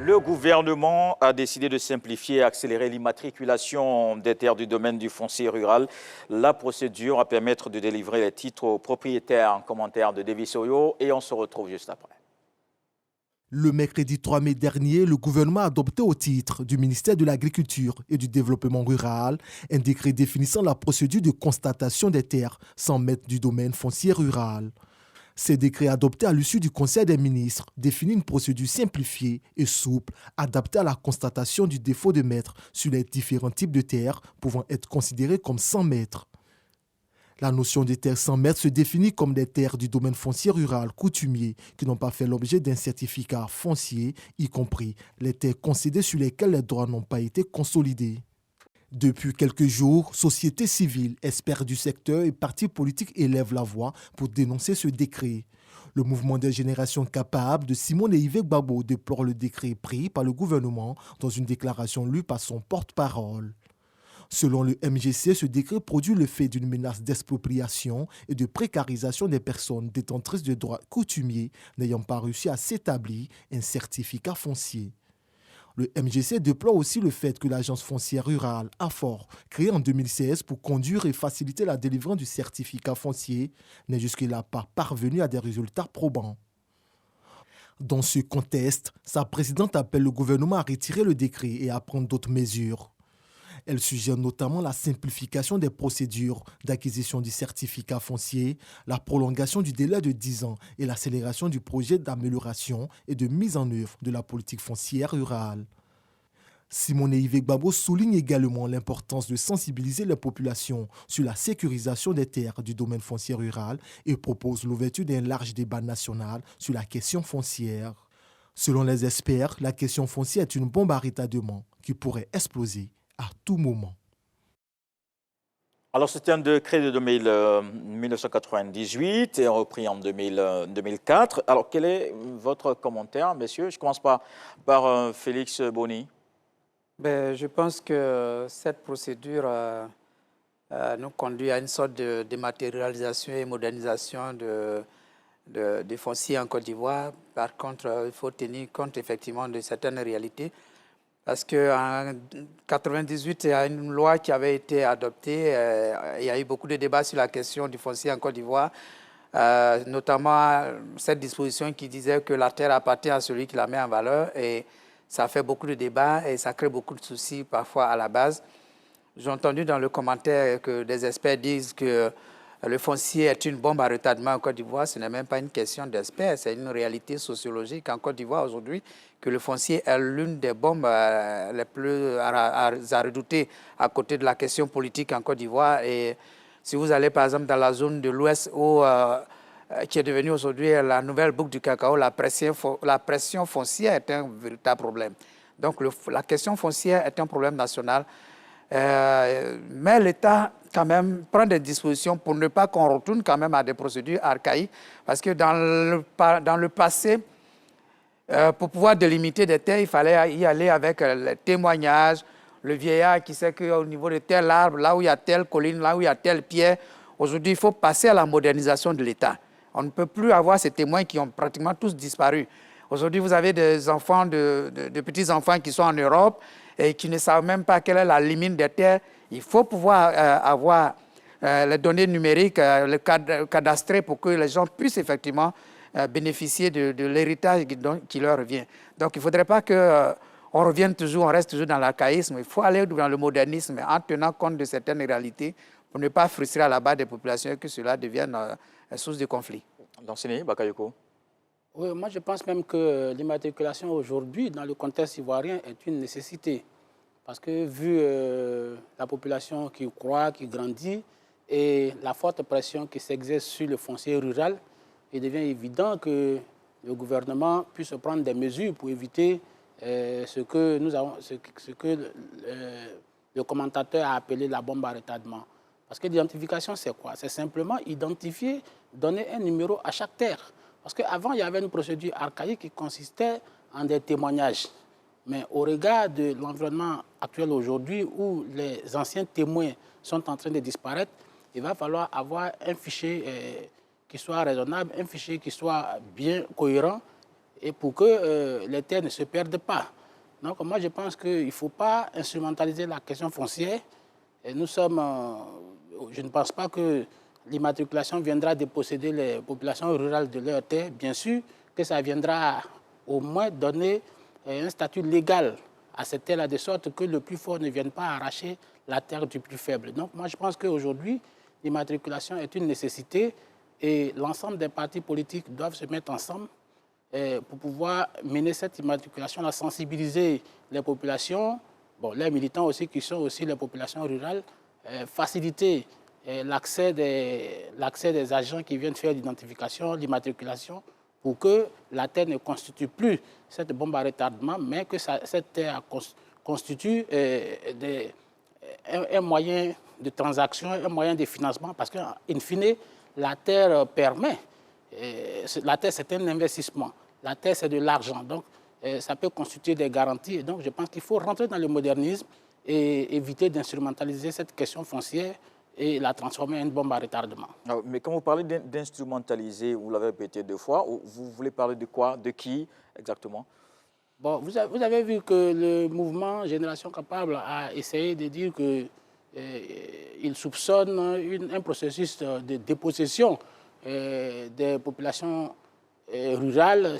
Le gouvernement a décidé de simplifier et accélérer l'immatriculation des terres du domaine du foncier rural. La procédure va permettre de délivrer les titres aux propriétaires. En commentaire de Davis Oyo, et on se retrouve juste après. Le mercredi 3 mai dernier, le gouvernement a adopté au titre du ministère de l'Agriculture et du Développement rural un décret définissant la procédure de constatation des terres sans maître du domaine foncier rural. Ce décret adopté à l'issue du Conseil des ministres définit une procédure simplifiée et souple, adaptée à la constatation du défaut de maître sur les différents types de terres pouvant être considérées comme sans maître. La notion de terres sans maître se définit comme des terres du domaine foncier rural coutumier qui n'ont pas fait l'objet d'un certificat foncier, y compris les terres concédées sur lesquelles les droits n'ont pas été consolidés. Depuis quelques jours, société civile, experts du secteur et partis politiques élèvent la voix pour dénoncer ce décret. Le mouvement des générations capables de Simone et Yves Gbagbo déplore le décret pris par le gouvernement dans une déclaration lue par son porte-parole. Selon le MGC, ce décret produit le fait d'une menace d'expropriation et de précarisation des personnes détentrices de droits coutumiers n'ayant pas réussi à s'établir un certificat foncier. Le MGC déplore aussi le fait que l'agence foncière rurale, AFOR, créée en 2016 pour conduire et faciliter la délivrance du certificat foncier, n'est jusque-là pas parvenue à des résultats probants. Dans ce contexte, sa présidente appelle le gouvernement à retirer le décret et à prendre d'autres mesures. Elle suggère notamment la simplification des procédures d'acquisition du certificat foncier, la prolongation du délai de 10 ans et l'accélération du projet d'amélioration et de mise en œuvre de la politique foncière rurale. Simone Yves Gbagbo souligne également l'importance de sensibiliser les populations sur la sécurisation des terres du domaine foncier rural et propose l'ouverture d'un large débat national sur la question foncière. Selon les experts, la question foncière est une bombe à retardement qui pourrait exploser à tout moment. Alors, c'était un décret de 1998 et repris en 2004. Alors, quel est votre commentaire, messieurs? Je commence par Félix Boni. Je pense que cette procédure nous conduit à une sorte de dématérialisation et modernisation des fonciers en Côte d'Ivoire. Par contre, il faut tenir compte effectivement de certaines réalités. Parce qu'en 1998, il y a une loi qui avait été adoptée. Il y a eu beaucoup de débats sur la question du foncier en Côte d'Ivoire, notamment cette disposition qui disait que la terre appartient à celui qui la met en valeur. Et ça fait beaucoup de débats et ça crée beaucoup de soucis parfois à la base. J'ai entendu dans le commentaire que des experts disent que le foncier est une bombe à retardement en Côte d'Ivoire. Ce n'est même pas une question d'experts, c'est une réalité sociologique en Côte d'Ivoire aujourd'hui, que le foncier est l'une des bombes les plus à redouter à côté de la question politique en Côte d'Ivoire. Et si vous allez par exemple dans la zone de l'Ouest qui est devenue aujourd'hui la nouvelle boucle du cacao, la pression foncière est un véritable problème. Donc la question foncière est un problème national. Mais l'État, quand même, prend des dispositions pour ne pas qu'on retourne quand même à des procédures archaïques. Parce que dans le passé, pour pouvoir délimiter des terres, il fallait y aller avec les témoignages, le vieillard qui sait qu'au niveau de tel arbre, là où il y a telle colline, là où il y a telle pierre. Aujourd'hui, il faut passer à la modernisation de l'État. On ne peut plus avoir ces témoins qui ont pratiquement tous disparu. Aujourd'hui, vous avez des enfants, de petits-enfants qui sont en Europe et qui ne savent même pas quelle est la limite des terres. Il faut pouvoir avoir les données numériques, le cadastré pour que les gens puissent effectivement bénéficier de l'héritage qui leur revient. Donc, il ne faudrait pas qu'on revienne toujours, on reste toujours dans l'archaïsme. Il faut aller dans le modernisme en tenant compte de certaines réalités pour ne pas frustrer à la base des populations et que cela devienne source de conflit. L'enseignant Bakayoko. Oui, moi je pense même que l'immatriculation aujourd'hui, dans le contexte ivoirien, est une nécessité. Parce que vu la population qui croît, qui grandit, et la forte pression qui s'exerce sur le foncier rural, il devient évident que le gouvernement puisse prendre des mesures pour éviter ce que le commentateur a appelé la bombe à retardement. Parce que l'identification, c'est quoi? C'est simplement identifier, donner un numéro à chaque terre. Parce qu'avant, il y avait une procédure archaïque qui consistait en des témoignages. Mais au regard de l'environnement actuel aujourd'hui, où les anciens témoins sont en train de disparaître, il va falloir avoir un fichier qui soit raisonnable, un fichier qui soit bien cohérent, et pour que les terres ne se perdent pas. Donc moi, je pense qu'il ne faut pas instrumentaliser la question foncière. Et nous sommes... je ne pense pas que l'immatriculation viendra déposséder les populations rurales de leurs terres. Bien sûr que ça viendra au moins donner un statut légal à cette terre-là, de sorte que le plus fort ne vienne pas arracher la terre du plus faible. Donc moi, je pense qu'aujourd'hui, l'immatriculation est une nécessité et l'ensemble des partis politiques doivent se mettre ensemble pour pouvoir mener cette immatriculation, sensibiliser les populations, bon, les militants aussi qui sont aussi les populations rurales, faciliter l'accès des agents qui viennent faire l'identification, l'immatriculation, pour que la terre ne constitue plus cette bombe à retardement, mais que cette terre constitue un moyen de transaction, un moyen de financement, parce qu'in fine, la terre permet, la terre c'est un investissement, la terre c'est de l'argent, donc ça peut constituer des garanties, et donc je pense qu'il faut rentrer dans le modernisme et éviter d'instrumentaliser cette question foncière et la transformer en une bombe à retardement. Mais quand vous parlez d'instrumentaliser, vous l'avez répété 2 fois, vous voulez parler de quoi, de qui exactement? Bon, vous avez vu que le mouvement Génération Capable a essayé de dire qu'il soupçonne un processus de dépossession des populations rurales.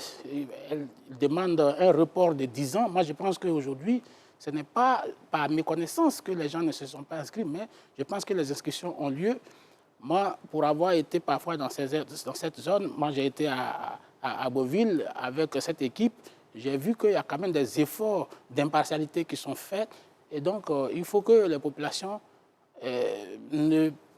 Elle demande un report de 10 ans. Moi, je pense qu'aujourd'hui, ce n'est pas par méconnaissance que les gens ne se sont pas inscrits, mais je pense que les inscriptions ont lieu. Moi, pour avoir été parfois dans cette zone, moi j'ai été à Beauville avec cette équipe, j'ai vu qu'il y a quand même des efforts d'impartialité qui sont faits. Et donc, il faut que les populations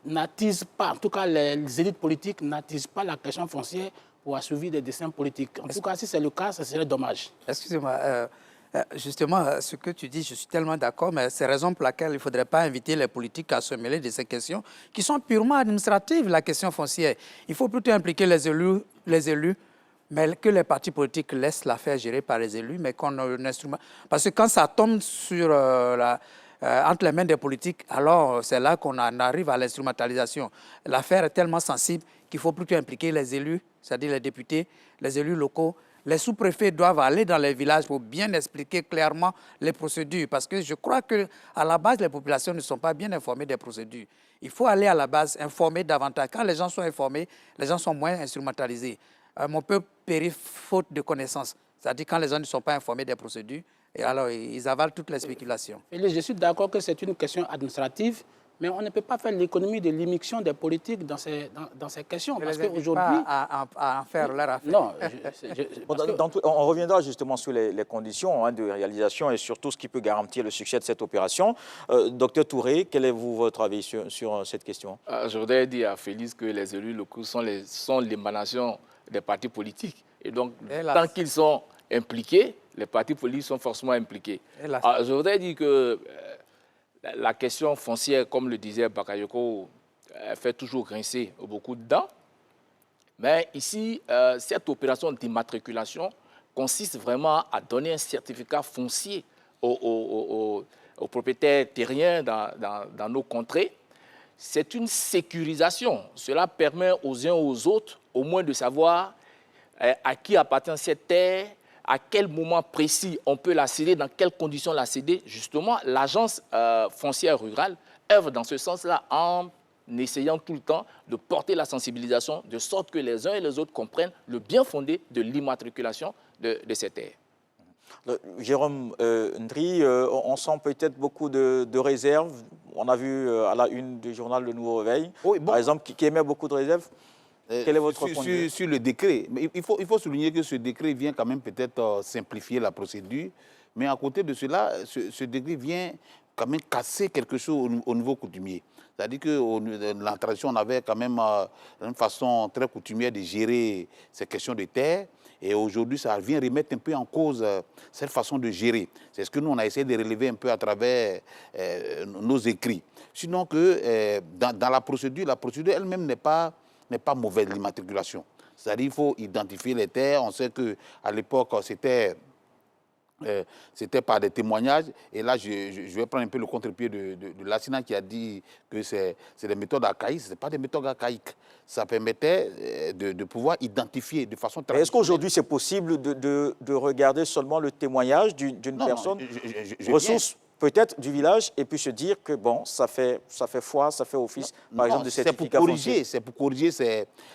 n'attisent pas, en tout cas les élites politiques n'attisent pas la question foncière pour assouvir des desseins politiques. En tout cas, si c'est le cas, ce serait dommage. Excusez-moi, justement, ce que tu dis, je suis tellement d'accord, mais c'est la raison pour laquelle il ne faudrait pas inviter les politiques à se mêler de ces questions qui sont purement administratives, la question foncière. Il faut plutôt impliquer les élus, mais que les partis politiques laissent l'affaire gérée par les élus, mais qu'on a un instrument. Parce que quand ça tombe sur entre les mains des politiques, alors c'est là qu'on arrive à l'instrumentalisation. L'affaire est tellement sensible qu'il faut plutôt impliquer les élus, c'est-à-dire les députés, les élus locaux. Les sous-préfets doivent aller dans les villages pour bien expliquer clairement les procédures. Parce que je crois qu'à la base, les populations ne sont pas bien informées des procédures. Il faut aller à la base, informer davantage. Quand les gens sont informés, les gens sont moins instrumentalisés. Mon peuple périt faute de connaissances. C'est-à-dire quand les gens ne sont pas informés des procédures, et alors ils avalent toutes les spéculations. Je suis d'accord que c'est une question administrative, mais on ne peut pas faire l'économie de l'immixtion des politiques dans ces questions. Ne parce les invite qu'aujourd'hui, pas à en faire leur affaire. Non. On reviendra justement sur les conditions de réalisation et surtout ce qui peut garantir le succès de cette opération. Docteur Touré, quel est votre avis sur cette question? Je voudrais dire à Félix que les élus locaux sont l'émanation des partis politiques. Et donc, tant qu'ils sont impliqués, les partis politiques sont forcément impliqués. Je voudrais dire que la question foncière, comme le disait Bakayoko, fait toujours grincer beaucoup de dents. Mais ici, cette opération d'immatriculation consiste vraiment à donner un certificat foncier aux propriétaires terriens dans nos contrées. C'est une sécurisation. Cela permet aux uns aux autres au moins de savoir à qui appartient cette terre, à quel moment précis on peut la céder, dans quelles conditions la céder. Justement, l'agence foncière rurale œuvre dans ce sens-là en essayant tout le temps de porter la sensibilisation de sorte que les uns et les autres comprennent le bien fondé de l'immatriculation de ces terres. Jérôme Ndri, on sent peut-être beaucoup de réserves. On a vu à la une du journal Le Nouveau Réveil, oui, bon, par exemple, qui émet beaucoup de réserves. Quel est votre point de vue sur le décret? Mais il faut souligner que ce décret vient quand même peut-être simplifier la procédure, mais à côté de cela, ce décret vient quand même casser quelque chose au niveau coutumier. C'est-à-dire que dans la tradition, on avait quand même une façon très coutumière de gérer ces questions de terre. Et aujourd'hui, ça vient remettre un peu en cause cette façon de gérer. C'est ce que nous, on a essayé de relever un peu à travers nos écrits. Sinon que dans la procédure elle-même n'est pas mauvaise, l'immatriculation. C'est-à-dire qu'il faut identifier les terres. On sait qu'à l'époque, c'était c'était par des témoignages. Et là, je vais prendre un peu le contre-pied de Lassina qui a dit que c'est des méthodes archaïques. Ce n'est pas des méthodes archaïques. Ça permettait de pouvoir identifier de façon traditionnelle. Est-ce qu'aujourd'hui, c'est possible de regarder seulement le témoignage d'une personne, ressource peut-être du village, et puis se dire que bon, ça fait foi, ça fait office, par exemple, de certificat foncier? C'est pour corriger.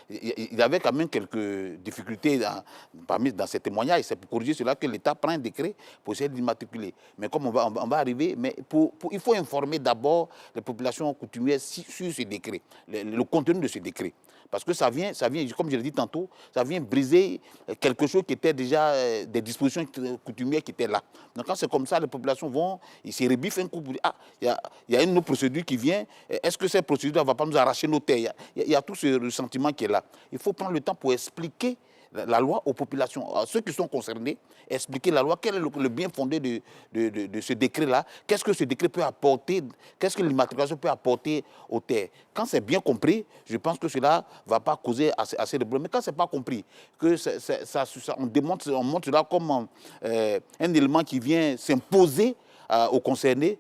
Il y avait quand même quelques difficultés dans ces témoignages. C'est pour corriger cela que l'État prend un décret pour essayer d'immatriculer. Mais comme on va arriver, mais il faut informer d'abord les populations coutumières sur ce décret, le contenu de ce décret. Parce que ça vient, comme je l'ai dit tantôt, ça vient briser quelque chose qui était déjà des dispositions coutumières qui étaient là. Donc quand c'est comme ça, les populations vont, ils se rebiffent un coup pour dire, ah, il y a une autre procédure qui vient, est-ce que cette procédure ne va pas nous arracher nos terres? Il y a tout ce sentiment qui est là. Il faut prendre le temps pour expliquer la loi aux populations, à ceux qui sont concernés, expliquer la loi, quel est le bien fondé de ce décret-là, qu'est-ce que ce décret peut apporter, qu'est-ce que l'immatriculation peut apporter aux terres. Quand c'est bien compris, je pense que cela ne va pas causer assez de problèmes. Mais quand ce n'est pas compris, que on montre cela comme un élément qui vient s'imposer aux concernés,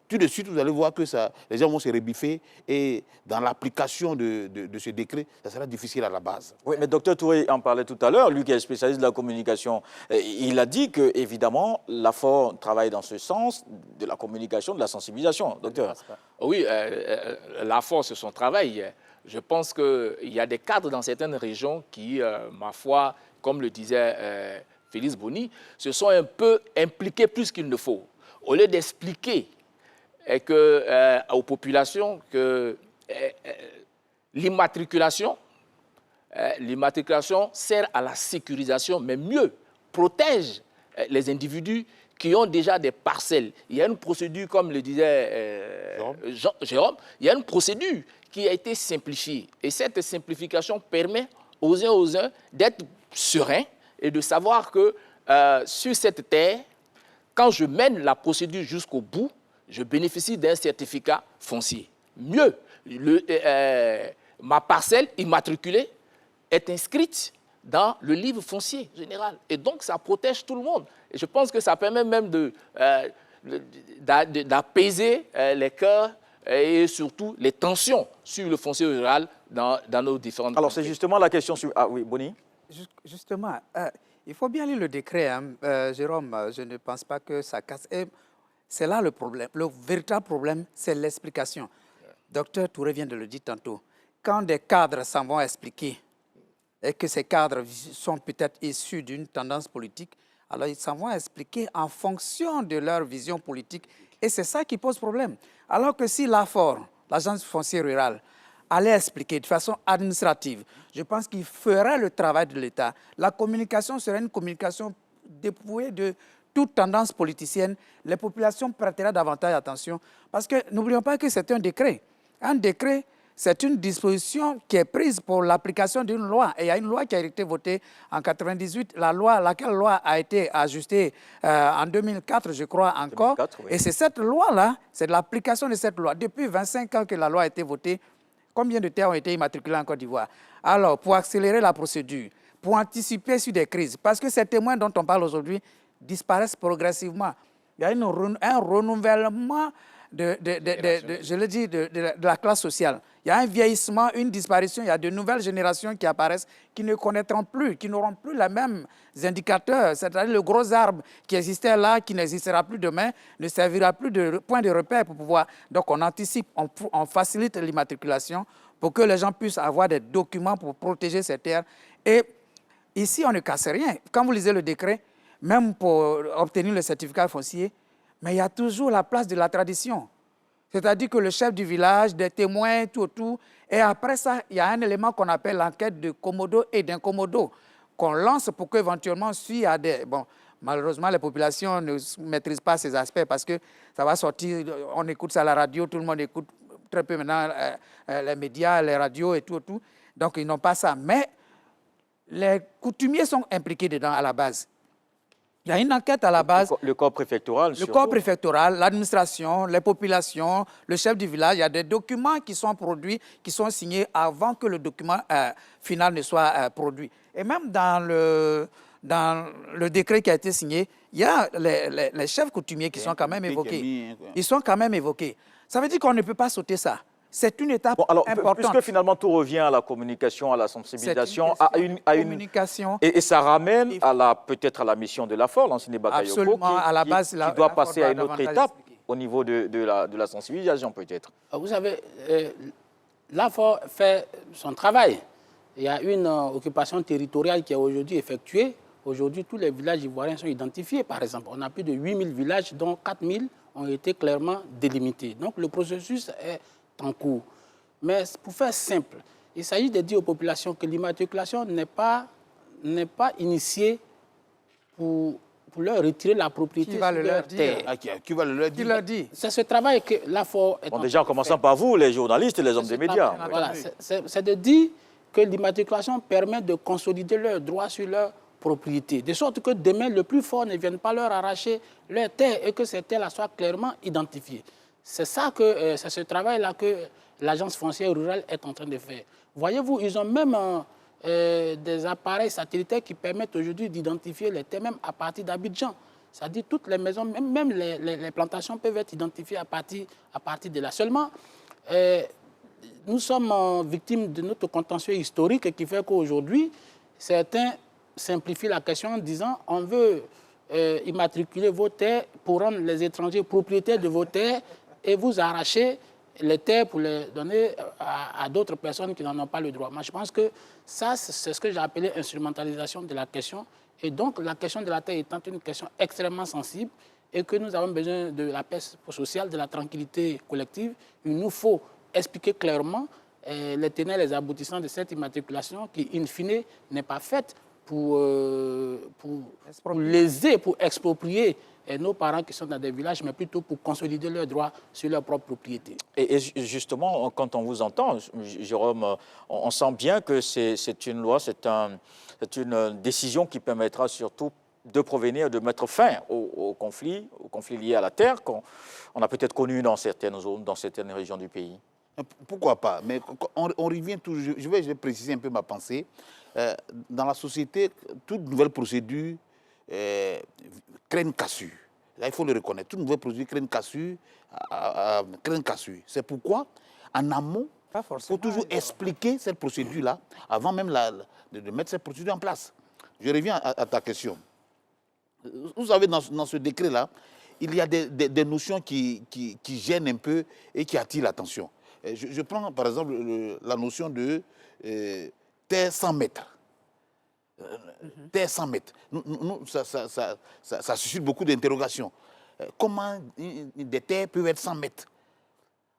tout de suite, vous allez voir que les gens vont se rebiffer et dans l'application de ce décret, ça sera difficile à la base. Oui, mais Dr Touré en parlait tout à l'heure, lui qui est spécialiste de la communication. Il a dit que, évidemment, l'AFOR travaille dans ce sens, de la communication, de la sensibilisation. Docteur. Oui, l'AFOR, c'est son travail. Je pense qu'il y a des cadres dans certaines régions qui, ma foi, comme le disait Félix Boni, se sont un peu impliqués plus qu'il ne faut. Au lieu d'expliquer aux populations que l'immatriculation sert à la sécurisation, mais mieux, protège les individus qui ont déjà des parcelles. Il y a une procédure, comme le disait Jérôme, il y a une procédure qui a été simplifiée. Et cette simplification permet aux uns d'être sereins et de savoir que sur cette terre, quand je mène la procédure jusqu'au bout, je bénéficie d'un certificat foncier. Mieux, ma parcelle immatriculée est inscrite dans le livre foncier général. Et donc, ça protège tout le monde. Et je pense que ça permet même d'apaiser les cœurs et surtout les tensions sur le foncier rural dans nos différentes... Alors, c'est justement la question sur... Ah oui, Boni. Justement, il faut bien lire le décret, hein. Jérôme, je ne pense pas que ça casse... C'est là le problème. Le véritable problème, c'est l'explication. Docteur Touré vient de le dire tantôt. Quand des cadres s'en vont expliquer et que ces cadres sont peut-être issus d'une tendance politique, alors ils s'en vont expliquer en fonction de leur vision politique. Et c'est ça qui pose problème. Alors que si l'AFOR, l'Agence foncière rurale, allait expliquer de façon administrative, je pense qu'il ferait le travail de l'État. La communication serait une communication dépouillée de toute tendance politicienne. Les populations prêteraient davantage attention. Parce que n'oublions pas que c'est un décret. Un décret, c'est une disposition qui est prise pour l'application d'une loi. Et il y a une loi qui a été votée en 1998. Laquelle loi a été ajustée en 2004, je crois encore. 2004, oui. Et c'est cette loi-là, c'est l'application de cette loi. Depuis 25 ans que la loi a été votée, combien de terres ont été immatriculées en Côte d'Ivoire? Alors, pour accélérer la procédure, pour anticiper sur des crises, parce que ces témoins dont on parle aujourd'hui disparaissent progressivement. Il y a un renouvellement je le dis, de la classe sociale. Il y a un vieillissement, une disparition. Il y a de nouvelles générations qui apparaissent, qui ne connaîtront plus, qui n'auront plus les mêmes indicateurs. C'est-à-dire le gros arbre qui existait là, qui n'existera plus demain, ne servira plus de point de repère pour pouvoir... Donc on anticipe, on facilite l'immatriculation pour que les gens puissent avoir des documents pour protéger ces terres. Et ici, on ne casse rien. Quand vous lisez le décret, même pour obtenir le certificat foncier, mais il y a toujours la place de la tradition. C'est-à-dire que le chef du village, des témoins, tout. Et après ça, il y a un élément qu'on appelle l'enquête de commodo et d'incommodo, qu'on lance pour qu'éventuellement, s'il y a des... Bon, malheureusement, les populations ne maîtrisent pas ces aspects parce que ça va sortir, on écoute ça à la radio, tout le monde écoute très peu maintenant les médias, les radios et tout. Donc, ils n'ont pas ça. Mais les coutumiers sont impliqués dedans à la base. Il y a une enquête à la base. Le corps préfectoral, le corps préfectoral, l'administration, les populations, le chef du village. Il y a des documents qui sont produits, qui sont signés avant que le document final ne soit produit. Et même dans dans le décret qui a été signé, il y a les chefs coutumiers qui sont quand même évoqués. Ils sont quand même évoqués. Ça veut dire qu'on ne peut pas sauter ça. C'est une étape importante. Puisque finalement tout revient à la communication, à la sensibilisation, à une communication. Et ça ramène peut-être à la mission de l'AFOR, l'enseigné Bakayoko, absolument, à la base, qui doit passer à une autre étape au niveau de la sensibilisation peut-être. Vous savez, l'AFOR fait son travail. Il y a une occupation territoriale qui est aujourd'hui effectuée. Aujourd'hui, tous les villages ivoiriens sont identifiés, par exemple. On a plus de 8000 villages, dont 4000 ont été clairement délimités. Donc le processus est en cours. Mais pour faire simple, il s'agit de dire aux populations que l'immatriculation n'est pas initiée pour leur retirer la propriété sur leur terre. Qui va le leur dire? Qui l'a dit? C'est ce travail que l'AFOR est en train de faire. Déjà, en commençant par vous, les journalistes et les hommes des médias. Voilà, c'est de dire que l'immatriculation permet de consolider leurs droits sur leur propriété, de sorte que demain, le plus fort ne vienne pas leur arracher leurs terres et que ces terres-là soient clairement identifiées. C'est ça c'est ce travail-là que l'Agence foncière rurale est en train de faire. Voyez-vous, ils ont même des appareils satellitaires qui permettent aujourd'hui d'identifier les terres, même à partir d'Abidjan. C'est-à-dire toutes les maisons, même les plantations peuvent être identifiées à partir de là. Seulement, nous sommes victimes de notre contentieux historique qui fait qu'aujourd'hui, certains simplifient la question en disant on veut immatriculer vos terres pour rendre les étrangers propriétaires de vos terres et vous arracher les terres pour les donner à d'autres personnes qui n'en ont pas le droit. Moi, je pense que ça, c'est ce que j'ai appelé instrumentalisation de la question. Et donc, la question de la terre étant une question extrêmement sensible et que nous avons besoin de la paix sociale, de la tranquillité collective, il nous faut expliquer clairement les tenants et les aboutissants de cette immatriculation qui, in fine, n'est pas faite pour léser, pour exproprier nos parents qui sont dans des villages, mais plutôt pour consolider leurs droits sur leur propre propriété. Et justement, quand on vous entend, Jérôme, on sent bien que c'est une loi, c'est une décision qui permettra surtout de prévenir, de mettre fin aux conflits liés à la terre qu'on a peut-être connus dans certaines zones, dans certaines régions du pays. Pourquoi pas? Mais on revient toujours, je vais préciser un peu ma pensée. Dans la société, toute nouvelle procédure crée une cassure. Là, il faut le reconnaître. Toute nouvelle procédure crée une cassure. C'est pourquoi, en amont, il faut toujours expliquer cette procédure-là avant même de mettre cette procédure en place. Je reviens à ta question. Vous savez, dans ce décret-là, il y a des notions qui gênent un peu et qui attirent l'attention. Je prends par exemple la notion de terre 100 mètres. Terre 100 mètres. Ça suscite beaucoup d'interrogations. Comment des terres peuvent être 100 mètres?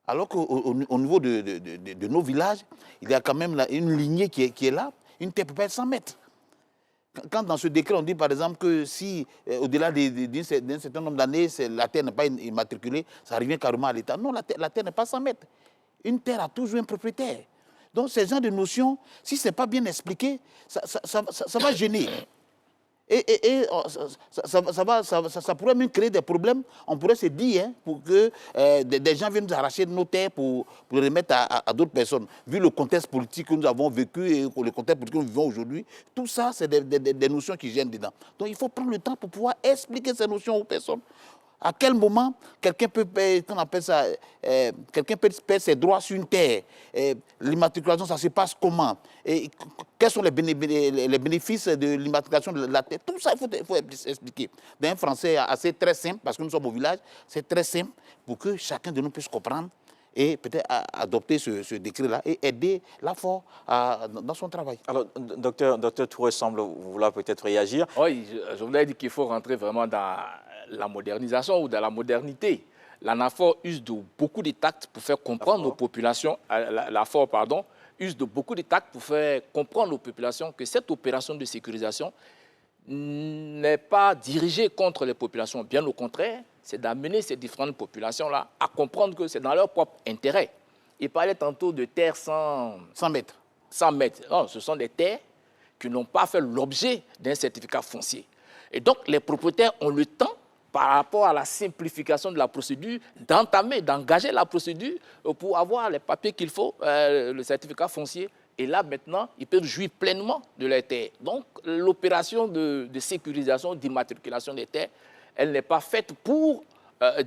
Alors qu'au niveau de nos villages, il y a quand même une lignée qui est là. Une terre peut pas être 100 mètres. Quand dans ce décret, on dit par exemple que si au-delà d'un certain nombre d'années, la terre n'est pas immatriculée, ça revient carrément à l'État. Non, la terre n'est pas 100 mètres. Une terre a toujours un propriétaire. Donc, ces genres de notions, si ce n'est pas bien expliqué, ça va gêner. Et ça pourrait même créer des problèmes. On pourrait se dire pour que des gens viennent nous arracher nos terres pour les remettre à d'autres personnes. Vu le contexte politique que nous avons vécu et le contexte politique que nous vivons aujourd'hui, tout ça, c'est des notions qui gênent dedans. Donc, il faut prendre le temps pour pouvoir expliquer ces notions aux personnes. À quel moment quelqu'un peut perdre ses droits sur une terre? L'immatriculation, ça se passe comment? Et quels sont les bénéfices de l'immatriculation de la terre? Tout ça, il faut expliquer. D'un français assez très simple, parce que nous sommes au village, c'est très simple pour que chacun de nous puisse comprendre et peut-être adopter ce décret-là et aider l'AFOR dans son travail. Alors, docteur Touré semble vouloir peut-être réagir. Oui, je voulais dire qu'il faut rentrer vraiment dans la modernisation ou dans la modernité. L'ANAFOR use de beaucoup de tacts pour faire comprendre aux populations, l'AFOR, pardon, use de beaucoup de tacts pour faire comprendre aux populations que cette opération de sécurisation n'est pas dirigée contre les populations. Bien au contraire, c'est d'amener ces différentes populations-là à comprendre que c'est dans leur propre intérêt. Il parlait tantôt de terres 100 mètres. 100 mètres. Non, ce sont des terres qui n'ont pas fait l'objet d'un certificat foncier. Et donc, les propriétaires ont le temps, par rapport à la simplification de la procédure, d'engager la procédure pour avoir les papiers qu'il faut, le certificat foncier Et là, maintenant, ils peuvent jouir pleinement de leurs terres. Donc, l'opération de sécurisation, d'immatriculation des terres, elle n'est pas faite pour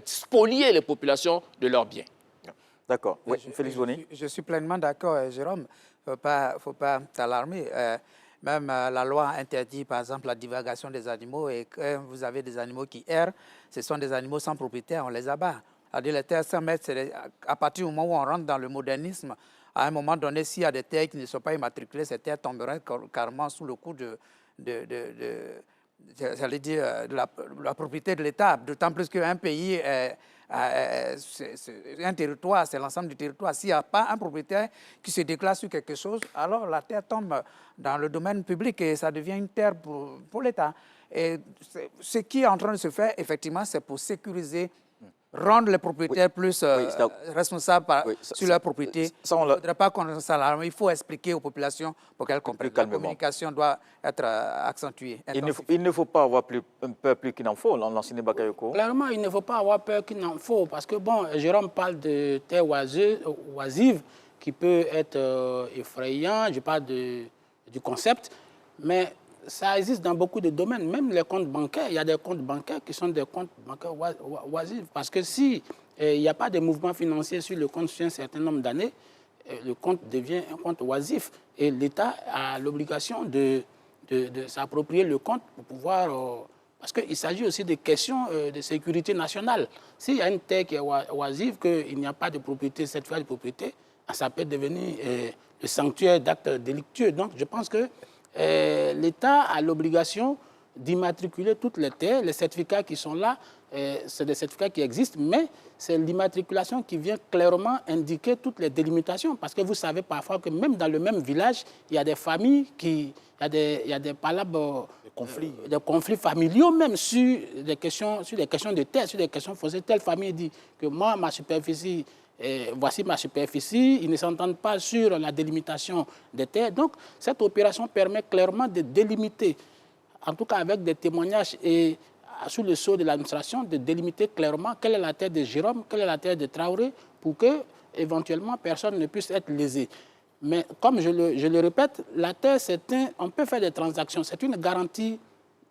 spolier les populations de leurs biens. D'accord. Oui, Félix Bonnet. Je suis pleinement d'accord, Jérôme. Il ne faut pas t'alarmer. Même la loi interdit, par exemple, la divagation des animaux. Et quand vous avez des animaux qui errent, ce sont des animaux sans propriétaire, on les abat. C'est-à-dire les terres sans maître, à partir du moment où on rentre dans le modernisme, à un moment donné, s'il y a des terres qui ne sont pas immatriculées, ces terres tomberaient carrément sous le coup de la propriété de l'État. D'autant plus qu'un pays, un territoire, c'est l'ensemble du territoire. S'il n'y a pas un propriétaire qui se déclare sur quelque chose, alors la terre tombe dans le domaine public et ça devient une terre pour l'État. Et ce qui est en train de se faire, effectivement, c'est pour sécuriser, rendre les propriétaires plus responsables sur leur propriété. Il ne faudrait pas qu'on s'alarme. Il faut expliquer aux populations pour qu'elles comprennent. La communication doit être accentuée. Il ne faut pas avoir un peu plus qu'il n'en faut, l'enseigné Bakayoko. Clairement, il ne faut pas avoir peur qu'il n'en faut. Parce que, bon, Jérôme parle de terres oisives qui peut être effrayant. Je parle du concept. Mais ça existe dans beaucoup de domaines, même les comptes bancaires. Il y a des comptes bancaires qui sont des comptes bancaires oisifs. Parce que si il n'y a pas de mouvement financier sur le compte sur un certain nombre d'années, le compte devient un compte oisif. Et l'État a l'obligation de s'approprier le compte pour pouvoir... parce qu'il s'agit aussi de questions de sécurité nationale. S'il y a une terre qui est oisive, qu'il n'y a pas de propriété, cette fois de propriété, ça peut devenir le sanctuaire d'actes délictueux. Donc je pense que l'État a l'obligation d'immatriculer toutes les terres. Les certificats qui sont là, c'est des certificats qui existent, mais c'est l'immatriculation qui vient clairement indiquer toutes les délimitations. Parce que vous savez parfois que même dans le même village, il y a des familles il y a des palabres, des conflits familiaux même sur des questions de terre, sur des questions foncières. Telle famille dit que moi, ma superficie, voici ma superficie, ils ne s'entendent pas sur la délimitation des terres. Donc, cette opération permet clairement de délimiter, en tout cas avec des témoignages et sous le sceau de l'administration, de délimiter clairement quelle est la terre de Jérôme, quelle est la terre de Traoré, pour que, éventuellement, personne ne puisse être lésé. Mais comme je le répète, la terre, on peut faire des transactions, c'est une garantie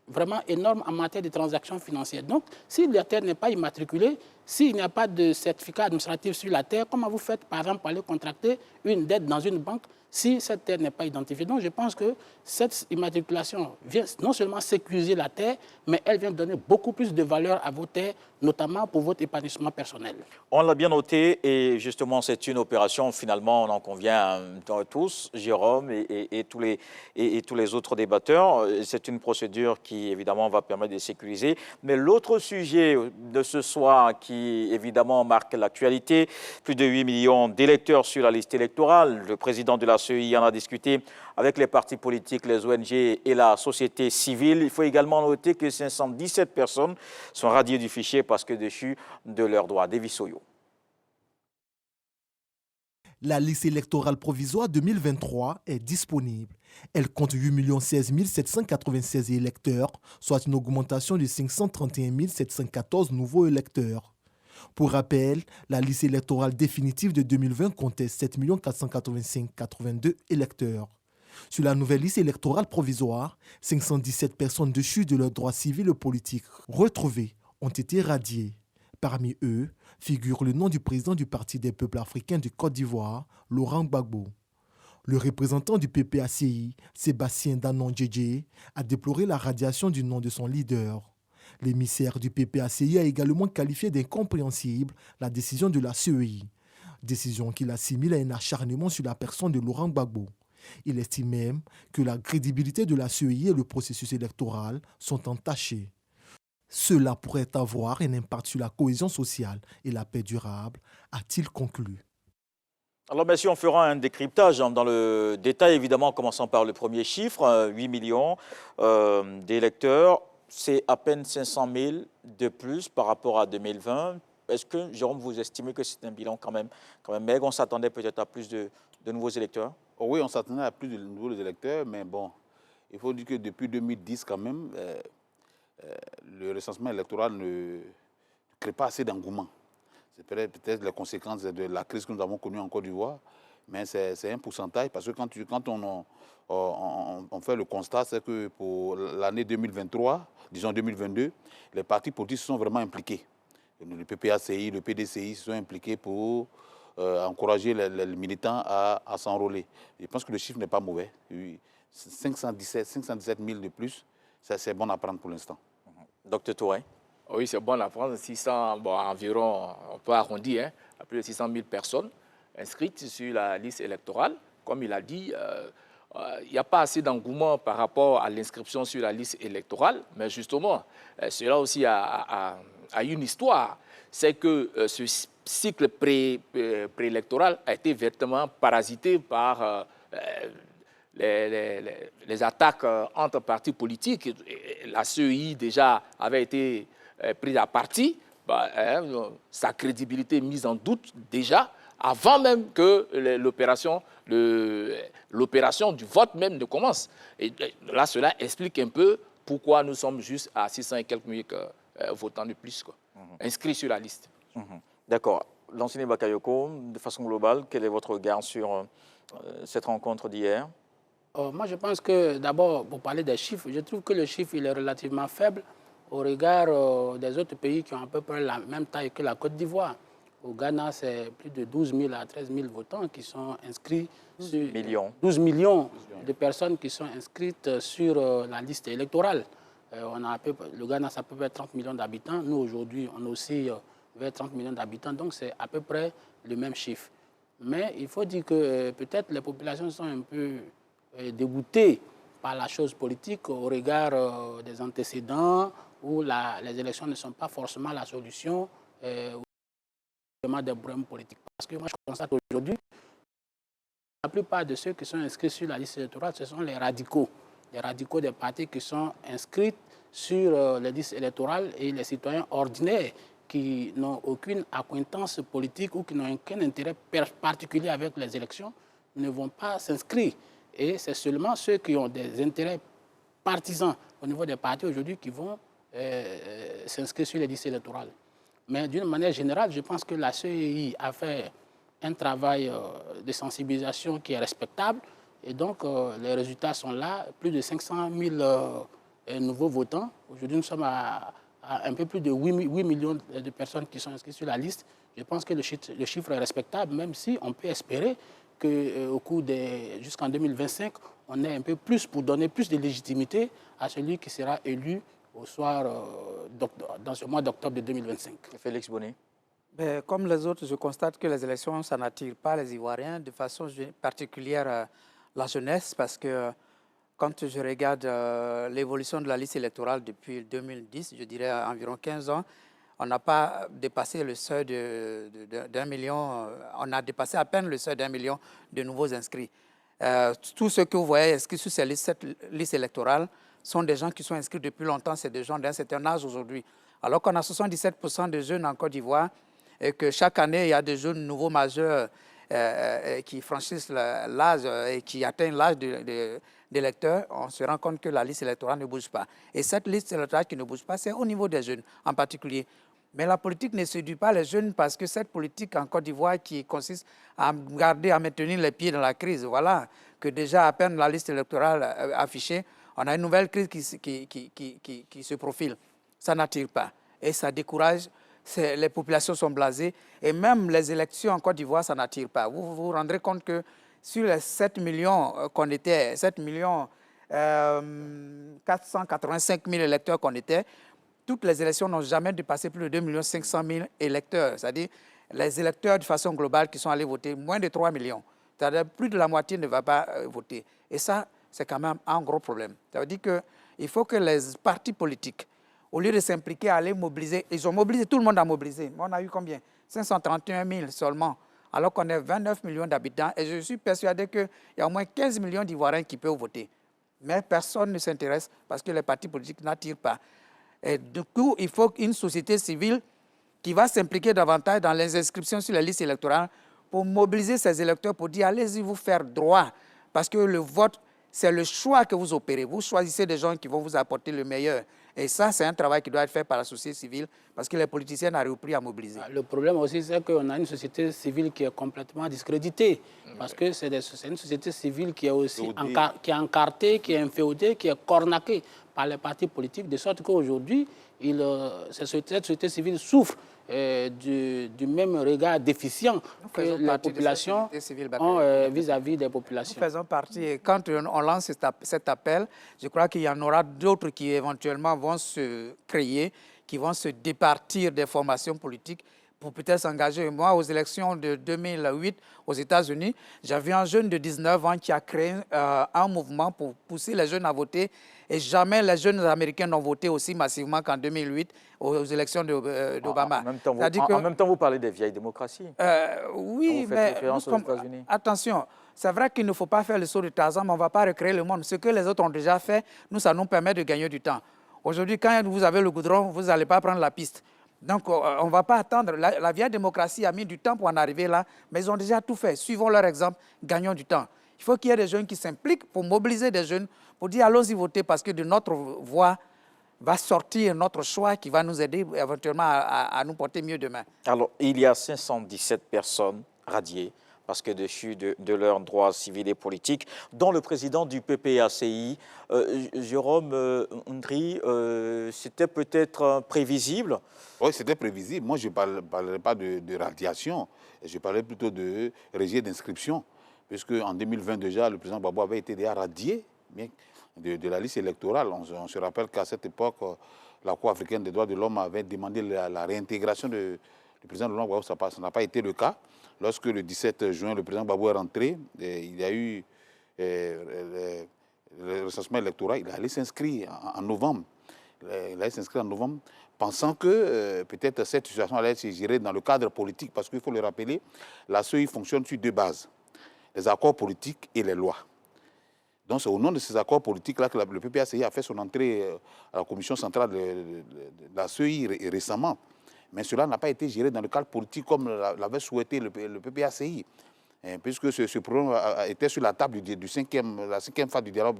vraiment énorme en matière de transactions financières. Donc, si la terre n'est pas immatriculée, s'il n'y a pas de certificat administratif sur la terre, comment vous faites, par exemple, pour aller contracter une dette dans une banque si cette terre n'est pas identifiée? Donc, je pense que cette immatriculation vient non seulement sécuriser la terre, mais elle vient donner beaucoup plus de valeur à vos terres, notamment pour votre épanouissement personnel. On l'a bien noté et justement, c'est une opération, finalement, on en convient tous, Jérôme et tous les autres débatteurs. C'est une procédure qui, évidemment, va permettre de sécuriser. Mais l'autre sujet de ce soir qui, évidemment, marque l'actualité, plus de 8 millions d'électeurs sur la liste électorale. Le président de la CEI en a discuté avec les partis politiques, les ONG et la société civile. Il faut également noter que 517 personnes sont radiées du fichier parce que déchues de leurs droits. Davis Soyo. La liste électorale provisoire 2023 est disponible. Elle compte 8 16 796 électeurs, soit une augmentation de 531 714 nouveaux électeurs. Pour rappel, la liste électorale définitive de 2020 comptait 7 485 082 électeurs. Sur la nouvelle liste électorale provisoire, 517 personnes déchues de leurs droits civils et politiques retrouvés ont été radiées. Parmi eux figure le nom du président du Parti des peuples africains de Côte d'Ivoire, Laurent Gbagbo. Le représentant du PPACI, Sébastien Danon Djedje, a déploré la radiation du nom de son leader. L'émissaire du PPACI a également qualifié d'incompréhensible la décision de la CEI, décision qu'il assimile à un acharnement sur la personne de Laurent Gbagbo. Il estime même que la crédibilité de la CEI et le processus électoral sont entachés. Cela pourrait avoir un impact sur la cohésion sociale et la paix durable, a-t-il conclu. Alors, messieurs, on fera un décryptage dans le détail, évidemment, commençant par le premier chiffre, 8 millions d'électeurs. C'est à peine 500 000 de plus par rapport à 2020. Est-ce que, Jérôme, vous estimez que c'est un bilan quand même maigre? On s'attendait peut-être à plus de nouveaux électeurs? Oui, on s'attendait à plus de nouveaux électeurs, mais bon, il faut dire que depuis 2010, quand même, le recensement électoral ne crée pas assez d'engouement. C'est peut-être les conséquences de la crise que nous avons connue en Côte d'Ivoire. mais c'est un pourcentage parce que quand on fait le constat, c'est que pour l'année 2023, disons 2022, les partis politiques se sont vraiment impliqués. Le PPACI, le PDCI se sont impliqués pour encourager les militants à s'enrôler. Je pense que le chiffre n'est pas mauvais. 517 000 de plus, c'est bon à prendre pour l'instant. Docteur Touré. Oui, c'est bon à prendre. 600, bon, environ, on peut arrondir, hein, à plus de 600 000 personnes inscrites sur la liste électorale. Comme il a dit, il n'y a pas assez d'engouement par rapport à l'inscription sur la liste électorale, mais justement, cela aussi a une histoire. C'est que ce cycle préélectoral a été véritablement parasité par les attaques entre partis politiques. La CEI déjà avait été prise à partie, sa crédibilité mise en doute déjà, avant même que l'opération du vote même ne commence. Et là, cela explique un peu pourquoi nous sommes juste à 600 et quelques mille votants de plus, quoi, inscrits sur la liste. D'accord. Lansine Bakayoko, de façon globale, quel est votre regard sur cette rencontre d'hier? Moi, je pense que, d'abord, pour parler des chiffres, je trouve que le chiffre il est relativement faible au regard des autres pays qui ont à peu près la même taille que la Côte d'Ivoire. Au Ghana, c'est plus de 12 000 à 13 000 votants qui sont inscrits. 12 millions de personnes qui sont inscrites sur la liste électorale. Le Ghana, c'est à peu près 30 millions d'habitants. Nous, aujourd'hui, on a aussi vers 30 millions d'habitants. Donc, c'est à peu près le même chiffre. Mais il faut dire que peut-être les populations sont un peu dégoûtées par la chose politique au regard des antécédents où les élections ne sont pas forcément la solution des problèmes politiques. Parce que moi, je constate aujourd'hui la plupart de ceux qui sont inscrits sur la liste électorale, ce sont les radicaux des partis qui sont inscrits sur les listes électorales et les citoyens ordinaires qui n'ont aucune acquaintance politique ou qui n'ont aucun intérêt particulier avec les élections ne vont pas s'inscrire. Et c'est seulement ceux qui ont des intérêts partisans au niveau des partis aujourd'hui qui vont s'inscrire sur les listes électorales. Mais d'une manière générale, je pense que la CEI a fait un travail de sensibilisation qui est respectable. Et donc, les résultats sont là. Plus de 500 000 nouveaux votants. Aujourd'hui, nous sommes à un peu plus de 8 millions de personnes qui sont inscrites sur la liste. Je pense que le chiffre est respectable, même si on peut espérer qu'au cours jusqu'en 2025, on ait un peu plus pour donner plus de légitimité à celui qui sera élu au soir, dans ce mois d'octobre de 2025. Félix Bonnet. Comme les autres, je constate que les élections, ça n'attire pas les Ivoiriens, de façon particulière la jeunesse, parce que quand je regarde l'évolution de la liste électorale depuis 2010, je dirais environ 15 ans, on n'a pas dépassé le seuil d'1 million, on a dépassé à peine le seuil d'1 million de nouveaux inscrits. Tous ceux que vous voyez inscrits sur cette liste électorale sont des gens qui sont inscrits depuis longtemps, c'est des gens d'un certain âge aujourd'hui. Alors qu'on a 77% de jeunes en Côte d'Ivoire et que chaque année, il y a des jeunes nouveaux majeurs qui franchissent l'âge et qui atteignent l'âge d'électeurs, on se rend compte que la liste électorale ne bouge pas. Et cette liste électorale qui ne bouge pas, c'est au niveau des jeunes en particulier. Mais la politique ne séduit pas les jeunes parce que cette politique en Côte d'Ivoire qui consiste à maintenir les pieds dans la crise, voilà, que déjà à peine la liste électorale affichée, on a une nouvelle crise qui se profile. Ça n'attire pas et ça décourage. Les populations sont blasées et même les élections en Côte d'Ivoire, ça n'attire pas. Vous vous rendrez compte que sur les 7 millions qu'on était, 7 millions 485 000 électeurs qu'on était, toutes les élections n'ont jamais dépassé plus de 2 500 000 électeurs. C'est-à-dire les électeurs de façon globale qui sont allés voter, moins de 3 millions. C'est-à-dire plus de la moitié ne va pas voter. Et ça, c'est quand même un gros problème. Ça veut dire qu'il faut que les partis politiques, au lieu de s'impliquer à aller mobiliser, ils ont mobilisé, tout le monde a mobilisé. On a eu combien? 531 000 seulement, alors qu'on est 29 millions d'habitants. Et je suis persuadé qu'il y a au moins 15 millions d'Ivoiriens qui peuvent voter. Mais personne ne s'intéresse parce que les partis politiques n'attirent pas. Et du coup, il faut une société civile qui va s'impliquer davantage dans les inscriptions sur les listes électorales pour mobiliser ces électeurs pour dire allez-y vous faire droit. Parce que le vote, c'est le choix que vous opérez. Vous choisissez des gens qui vont vous apporter le meilleur. Et ça, c'est un travail qui doit être fait par la société civile parce que les politiciens n'arrivent plus à mobiliser. Le problème aussi, c'est qu'on a une société civile qui est complètement discréditée. Parce que c'est une société civile qui est aussi encartée, qui est inféodée, qui est cornaquée par les partis politiques, de sorte qu'aujourd'hui, cette société civile souffre du même regard déficient que la population ont vis-à-vis des populations. Nous faisons partie, et quand on lance cet appel, je crois qu'il y en aura d'autres qui éventuellement vont se créer, qui vont se départir des formations politiques pour peut-être s'engager. Moi, aux élections de 2008 aux États-Unis, j'avais un jeune de 19 ans qui a créé un mouvement pour pousser les jeunes à voter. Et jamais les jeunes Américains n'ont voté aussi massivement qu'en 2008 aux élections d'Obama. En même temps, vous parlez des vieilles démocraties. Oui, mais attention, c'est vrai qu'il ne faut pas faire le saut de Tarzan, mais on ne va pas recréer le monde. Ce que les autres ont déjà fait, nous, ça nous permet de gagner du temps. Aujourd'hui, quand vous avez le goudron, vous n'allez pas prendre la piste. Donc, on ne va pas attendre. La vieille démocratie a mis du temps pour en arriver là, mais ils ont déjà tout fait. Suivons leur exemple, gagnons du temps. Il faut qu'il y ait des jeunes qui s'impliquent pour mobiliser des jeunes, pour dire allons-y voter parce que de notre voix va sortir notre choix qui va nous aider éventuellement à nous porter mieux demain. Alors, il y a 517 personnes radiées parce que déchues de leurs droits civils et politiques, dont le président du PPACI, Jérôme Ndri. C'était peut-être prévisible? Oui, c'était prévisible. Moi, je ne parlerai pas de radiation, je parlais plutôt de rejet d'inscription, puisque en 2020 déjà, le président Gbagbo avait été déjà radié de la liste électorale. On se rappelle qu'à cette époque, la Cour africaine des droits de l'homme avait demandé la réintégration du président Laurent Gbagbo. Ça n'a pas été le cas. Lorsque le 17 juin, le président Gbagbo est rentré, il y a eu le recensement électoral. Il allait s'inscrire en novembre. Il allait s'inscrire en novembre, pensant que peut-être cette situation allait être gérée dans le cadre politique, parce qu'il faut le rappeler, la CEI fonctionne sur deux bases, les accords politiques et les lois. Donc c'est au nom de ces accords politiques-là que le PPACI a fait son entrée à la commission centrale de la CEI récemment. Mais cela n'a pas été géré dans le cadre politique comme l'avait souhaité le PPACI, puisque ce problème était sur la table la cinquième phase du dialogue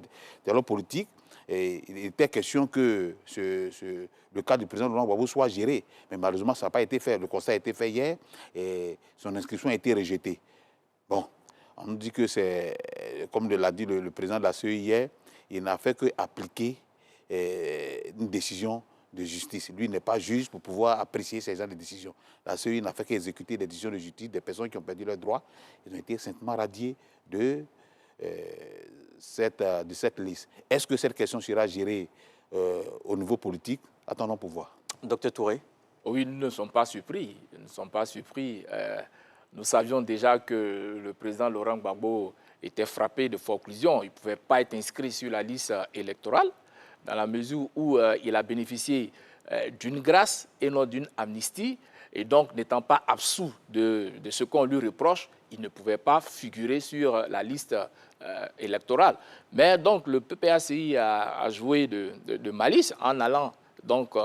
politique. Et il était question que le cas du président Laurent Gbagbo soit géré. Mais malheureusement, ça n'a pas été fait. Le constat a été fait hier et son inscription a été rejetée. Bon, on nous dit que c'est, comme l'a dit le président de la CEI hier, il n'a fait qu'appliquer une décision de justice. Lui n'est pas juge pour pouvoir apprécier ces genres de décisions. La CEI n'a fait qu'exécuter des décisions de justice des personnes qui ont perdu leurs droits. Ils ont été simplement radiés de cette liste. Est-ce que cette question sera gérée au niveau politique? Attendons pour voir. Docteur Touré. Oui, nous ne sommes pas surpris. Nous ne sommes pas surpris. Nous savions déjà que le président Laurent Gbagbo était frappé de forclusion. Il ne pouvait pas être inscrit sur la liste électorale dans la mesure où il a bénéficié d'une grâce et non d'une amnistie. Et donc, n'étant pas absous de ce qu'on lui reproche, il ne pouvait pas figurer sur la liste électorale. Mais donc, le PPACI a joué de malice en allant donc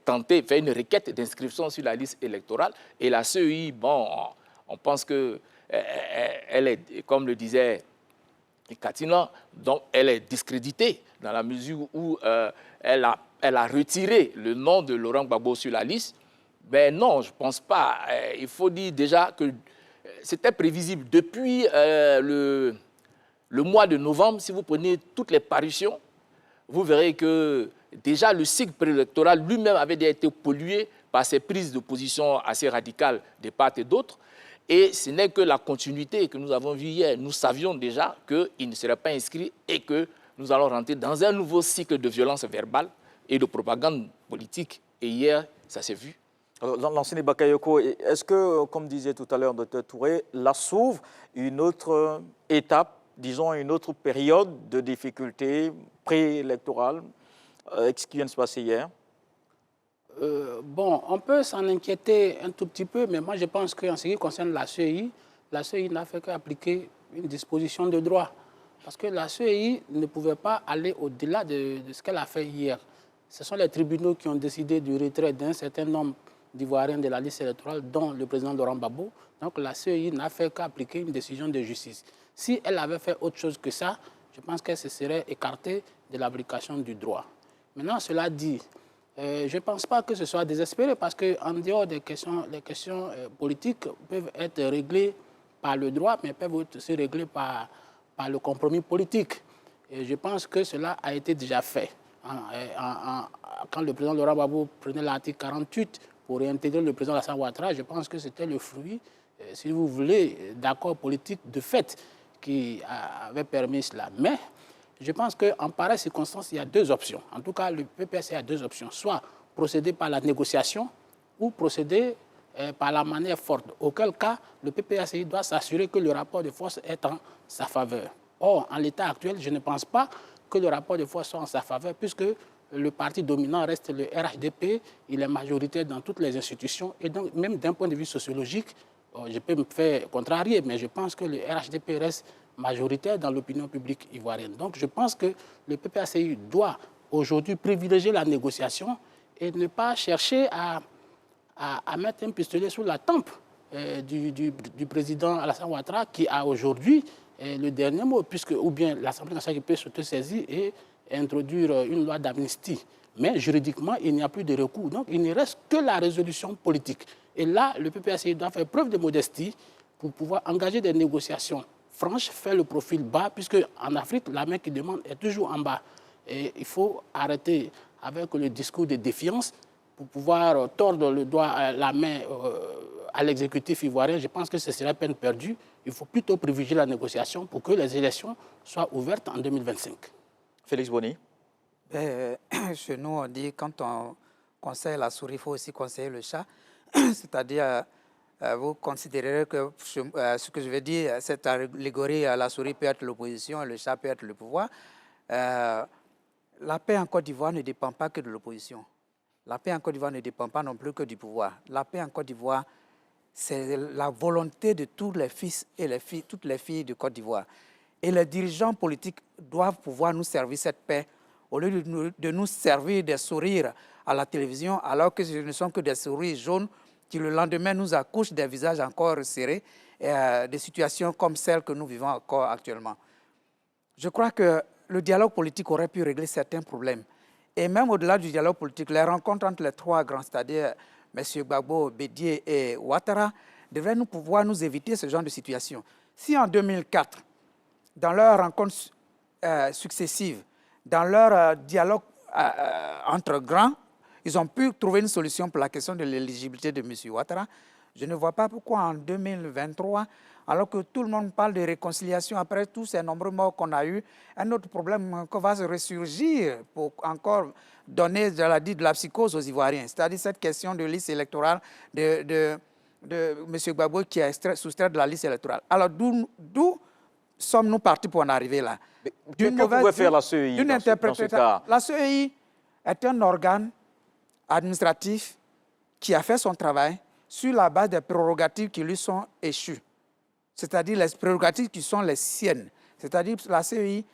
tenter, faire une requête d'inscription sur la liste électorale. Et la CEI, bon, on pense qu'elle est, comme le disait Katina, donc elle est discréditée dans la mesure où elle a retiré le nom de Laurent Gbagbo sur la liste. Ben non, je ne pense pas. Il faut dire déjà que c'était prévisible. Depuis le mois de novembre, si vous prenez toutes les parutions, vous verrez que déjà le cycle préélectoral lui-même avait déjà été pollué par ces prises de position assez radicales de part et d'autre. Et ce n'est que la continuité que nous avons vue hier. Nous savions déjà qu'il ne serait pas inscrit et que nous allons rentrer dans un nouveau cycle de violence verbale et de propagande politique. Et hier, ça s'est vu. L'ancien Bakayoko, est-ce que, comme disait tout à l'heure Dr Touré, là s'ouvre une autre étape, disons une autre période de difficulté préélectorale avec ce qui vient de se passer hier? Bon, on peut s'en inquiéter un tout petit peu, mais moi je pense qu'en ce qui concerne la CEI n'a fait qu'appliquer une disposition de droit. Parce que la CEI ne pouvait pas aller au-delà de ce qu'elle a fait hier. Ce sont les tribunaux qui ont décidé du retrait d'un certain nombre d'Ivoiriens de la liste électorale, dont le président Laurent Gbagbo. Donc la CEI n'a fait qu'appliquer une décision de justice. Si elle avait fait autre chose que ça, je pense qu'elle se serait écartée de l'application du droit. Maintenant, cela dit, je ne pense pas que ce soit désespéré parce qu'en dehors des questions, les questions politiques peuvent être réglées par le droit, mais peuvent être aussi réglées par le compromis politique. Et je pense que cela a été déjà fait. Quand le président Laurent Gbagbo prenait l'article 48 pour réintégrer le président Alassane Ouattara, je pense que c'était le fruit, si vous voulez, d'accords politiques de fait qui avaient permis cela. Mais je pense qu'en pareille circonstance, il y a deux options. En tout cas, le PPACI a deux options. Soit procéder par la négociation ou procéder par la manière forte. Auquel cas, le PPACI doit s'assurer que le rapport de force est en sa faveur. Or, en l'état actuel, je ne pense pas que le rapport de force soit en sa faveur, puisque le parti dominant reste le RHDP, il est majoritaire dans toutes les institutions, et donc même d'un point de vue sociologique, je peux me faire contrarier, mais je pense que le RHDP reste majoritaire dans l'opinion publique ivoirienne. Donc je pense que le PPACI doit aujourd'hui privilégier la négociation et ne pas chercher à mettre un pistolet sous la tempe du président Alassane Ouattara, qui a aujourd'hui le dernier mot, puisque ou bien l'Assemblée nationale qui peut s'autosaisir et introduire une loi d'amnistie. Mais juridiquement, il n'y a plus de recours. Donc, il ne reste que la résolution politique. Et là, le PPACI doit faire preuve de modestie pour pouvoir engager des négociations franches, faire le profil bas, puisque en Afrique, la main qui demande est toujours en bas. Et il faut arrêter avec le discours de défiance pour pouvoir tordre le doigt, la main à l'exécutif ivoirien. Je pense que ce serait peine perdue. Il faut plutôt privilégier la négociation pour que les élections soient ouvertes en 2025. Félix Boni. Chez nous, on dit quand on conseille la souris, il faut aussi conseiller le chat. C'est-à-dire, vous considérez que ce que je veux dire, cette allégorie, la souris peut être l'opposition et le chat peut être le pouvoir. La paix en Côte d'Ivoire ne dépend pas que de l'opposition. La paix en Côte d'Ivoire ne dépend pas non plus que du pouvoir. La paix en Côte d'Ivoire, c'est la volonté de tous les fils et toutes les filles de Côte d'Ivoire. Et les dirigeants politiques doivent pouvoir nous servir cette paix au lieu de nous servir des sourires à la télévision, alors que ce ne sont que des sourires jaunes qui le lendemain nous accouchent des visages encore serrés et des situations comme celles que nous vivons encore actuellement. Je crois que le dialogue politique aurait pu régler certains problèmes. Et même au-delà du dialogue politique, les rencontres entre les trois grands, c'est-à-dire M. Gbagbo, Bédié et Ouattara, devraient pouvoir nous éviter ce genre de situation. Si en 2004, dans leurs rencontres successives, dans leur dialogue entre grands, ils ont pu trouver une solution pour la question de l'éligibilité de M. Ouattara, je ne vois pas pourquoi en 2023, alors que tout le monde parle de réconciliation après tous ces nombreux morts qu'on a eus, un autre problème qu'on va se ressurgir pour encore donner de la psychose aux Ivoiriens, c'est-à-dire cette question de liste électorale de M. Gbagbo qui est soustrait de la liste électorale. Alors d'où sommes-nous partis pour en arriver là? Que pouvait faire la CEI dans ce cas? La CEI est un organe administratif qui a fait son travail sur la base des prérogatives qui lui sont échues, c'est-à-dire les prérogatives qui sont les siennes. C'est-à-dire la CEI,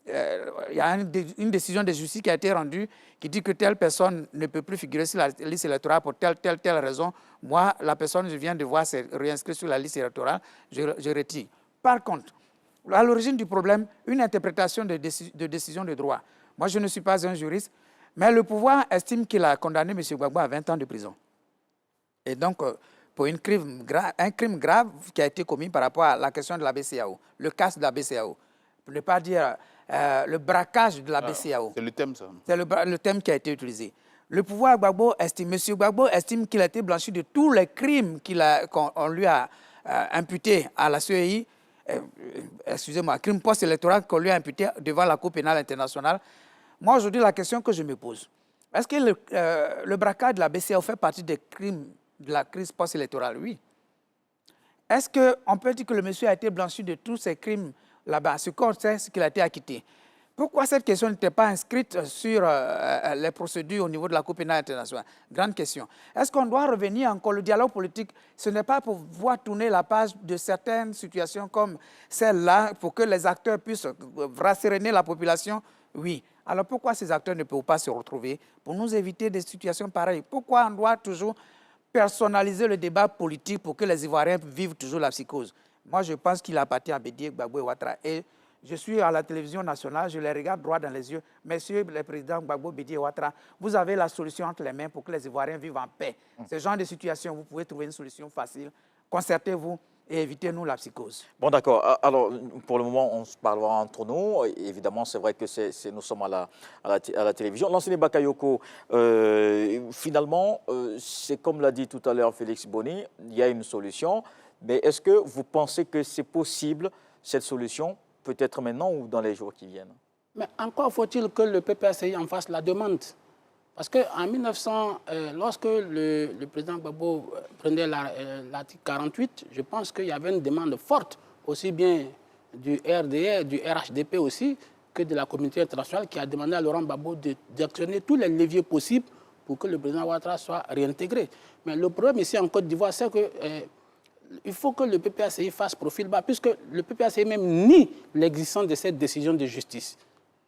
il y a une décision de justice qui a été rendue qui dit que telle personne ne peut plus figurer sur la liste électorale pour telle raison. Moi, la personne, je viens de voir, c'est réinscrit sur la liste électorale, je retire. Par contre, à l'origine du problème, une interprétation de décision de droit. Moi, je ne suis pas un juriste, mais le pouvoir estime qu'il a condamné M. Gbagbo à 20 ans de prison. Et donc, pour un crime grave qui a été commis par rapport à la question de la BCEAO, le cas de la BCEAO, pour ne pas dire le braquage de la BCEAO. C'est le thème, ça. C'est le thème qui a été utilisé. Le pouvoir Gbagbo estime, M. Gbagbo estime qu'il a été blanchi de tous les crimes qu'on lui a imputés à la CEI, excusez-moi, crime post-électoral qu'on lui a imputé devant la Cour pénale internationale. Moi, aujourd'hui, la question que je me pose, est-ce que le braquage de la BCEAO fait partie des crimes de la crise post-électorale? Oui. Est-ce qu'on peut dire que le monsieur a été blanchi de tous ces crimes là-bas, ce qu'on sait, ce qu'il a été acquitté? Pourquoi cette question n'était pas inscrite sur les procédures au niveau de la Cour pénale internationale? Grande question. Est-ce qu'on doit revenir encore? Le dialogue politique, ce n'est pas pour voir tourner la page de certaines situations comme celle-là, pour que les acteurs puissent rasséréner la population? Oui. Alors pourquoi ces acteurs ne peuvent pas se retrouver pour nous éviter des situations pareilles? Pourquoi on doit toujours personnaliser le débat politique pour que les Ivoiriens vivent toujours la psychose? Moi, je pense qu'il appartient à Bédié, Gbagbo et Ouattara. Et Je suis à la télévision nationale, je les regarde droit dans les yeux. Monsieur le président Gbagbo Bidi Ouattara, vous avez la solution entre les mains pour que les Ivoiriens vivent en paix. Ce genre de situation, vous pouvez trouver une solution facile. Concertez-vous et évitez-nous la psychose. Bon, d'accord. Alors, pour le moment, on se parlera entre nous. Évidemment, c'est vrai que nous sommes à la télévision. L'enseignant Bakayoko, finalement, c'est comme l'a dit tout à l'heure Félix Boni, il y a une solution. Mais est-ce que vous pensez que c'est possible, cette solution, peut-être maintenant ou dans les jours qui viennent? Mais encore faut-il que le PPACI en fasse la demande. Parce qu'en 1900, lorsque le président Gbagbo prenait l'article 48, je pense qu'il y avait une demande forte, aussi bien du RDR, du RHDP aussi, que de la communauté internationale qui a demandé à Laurent Gbagbo d'actionner tous les leviers possibles pour que le président Ouattara soit réintégré. Mais le problème ici en Côte d'Ivoire, c'est que il faut que le PPACI fasse profil bas, puisque le PPACI même nie l'existence de cette décision de justice.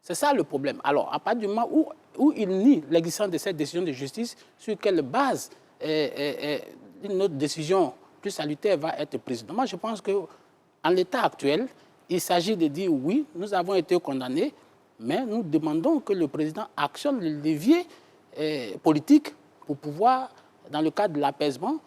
C'est ça le problème. Alors, à partir du moment où il nie l'existence de cette décision de justice, sur quelle base une autre décision plus salutaire va être prise? Donc, moi, je pense qu'en l'état actuel, il s'agit de dire oui, nous avons été condamnés, mais nous demandons que le président actionne le levier politique pour pouvoir, dans le cadre de l'apaisement,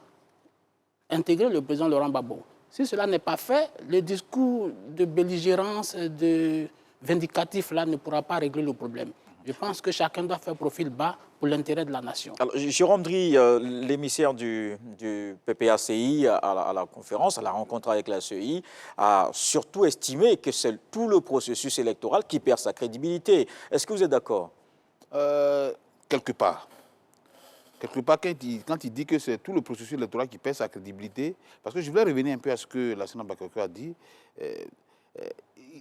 intégrer le président Laurent Gbagbo. Si cela n'est pas fait, le discours de belligérance, de vindicatif, là, ne pourra pas régler le problème. Je pense que chacun doit faire profil bas pour l'intérêt de la nation. Alors, Jérôme Dri, l'émissaire du PPACI à la conférence, à la rencontre avec la CEI, a surtout estimé que c'est tout le processus électoral qui perd sa crédibilité. Est-ce que vous êtes d'accord? Quelque part. Quelque part, quand il dit que c'est tout le processus électoral qui perd sa crédibilité, parce que je voulais revenir un peu à ce que la sénatrice Bakayoko a dit,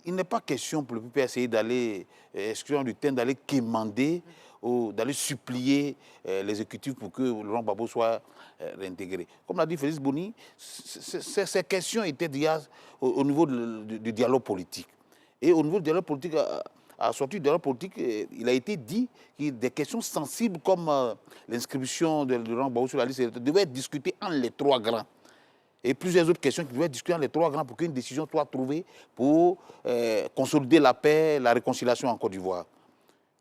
il n'est pas question pour le PPACI d'aller, excusez-moi du terme, d'aller quémander ou d'aller supplier l'exécutif pour que Laurent Gbagbo soit réintégré. Comme l'a dit Félix Boni, ces questions étaient déjà au niveau du dialogue politique. Et au niveau du dialogue politique, à la sortie du dialogue politique, il a été dit que des questions sensibles comme l'inscription de Laurent Gbagbo sur la liste devaient être discutées entre les trois grands. Et plusieurs autres questions qui devaient être discutées entre les trois grands pour qu'une décision soit trouvée pour consolider la paix, la réconciliation en Côte d'Ivoire.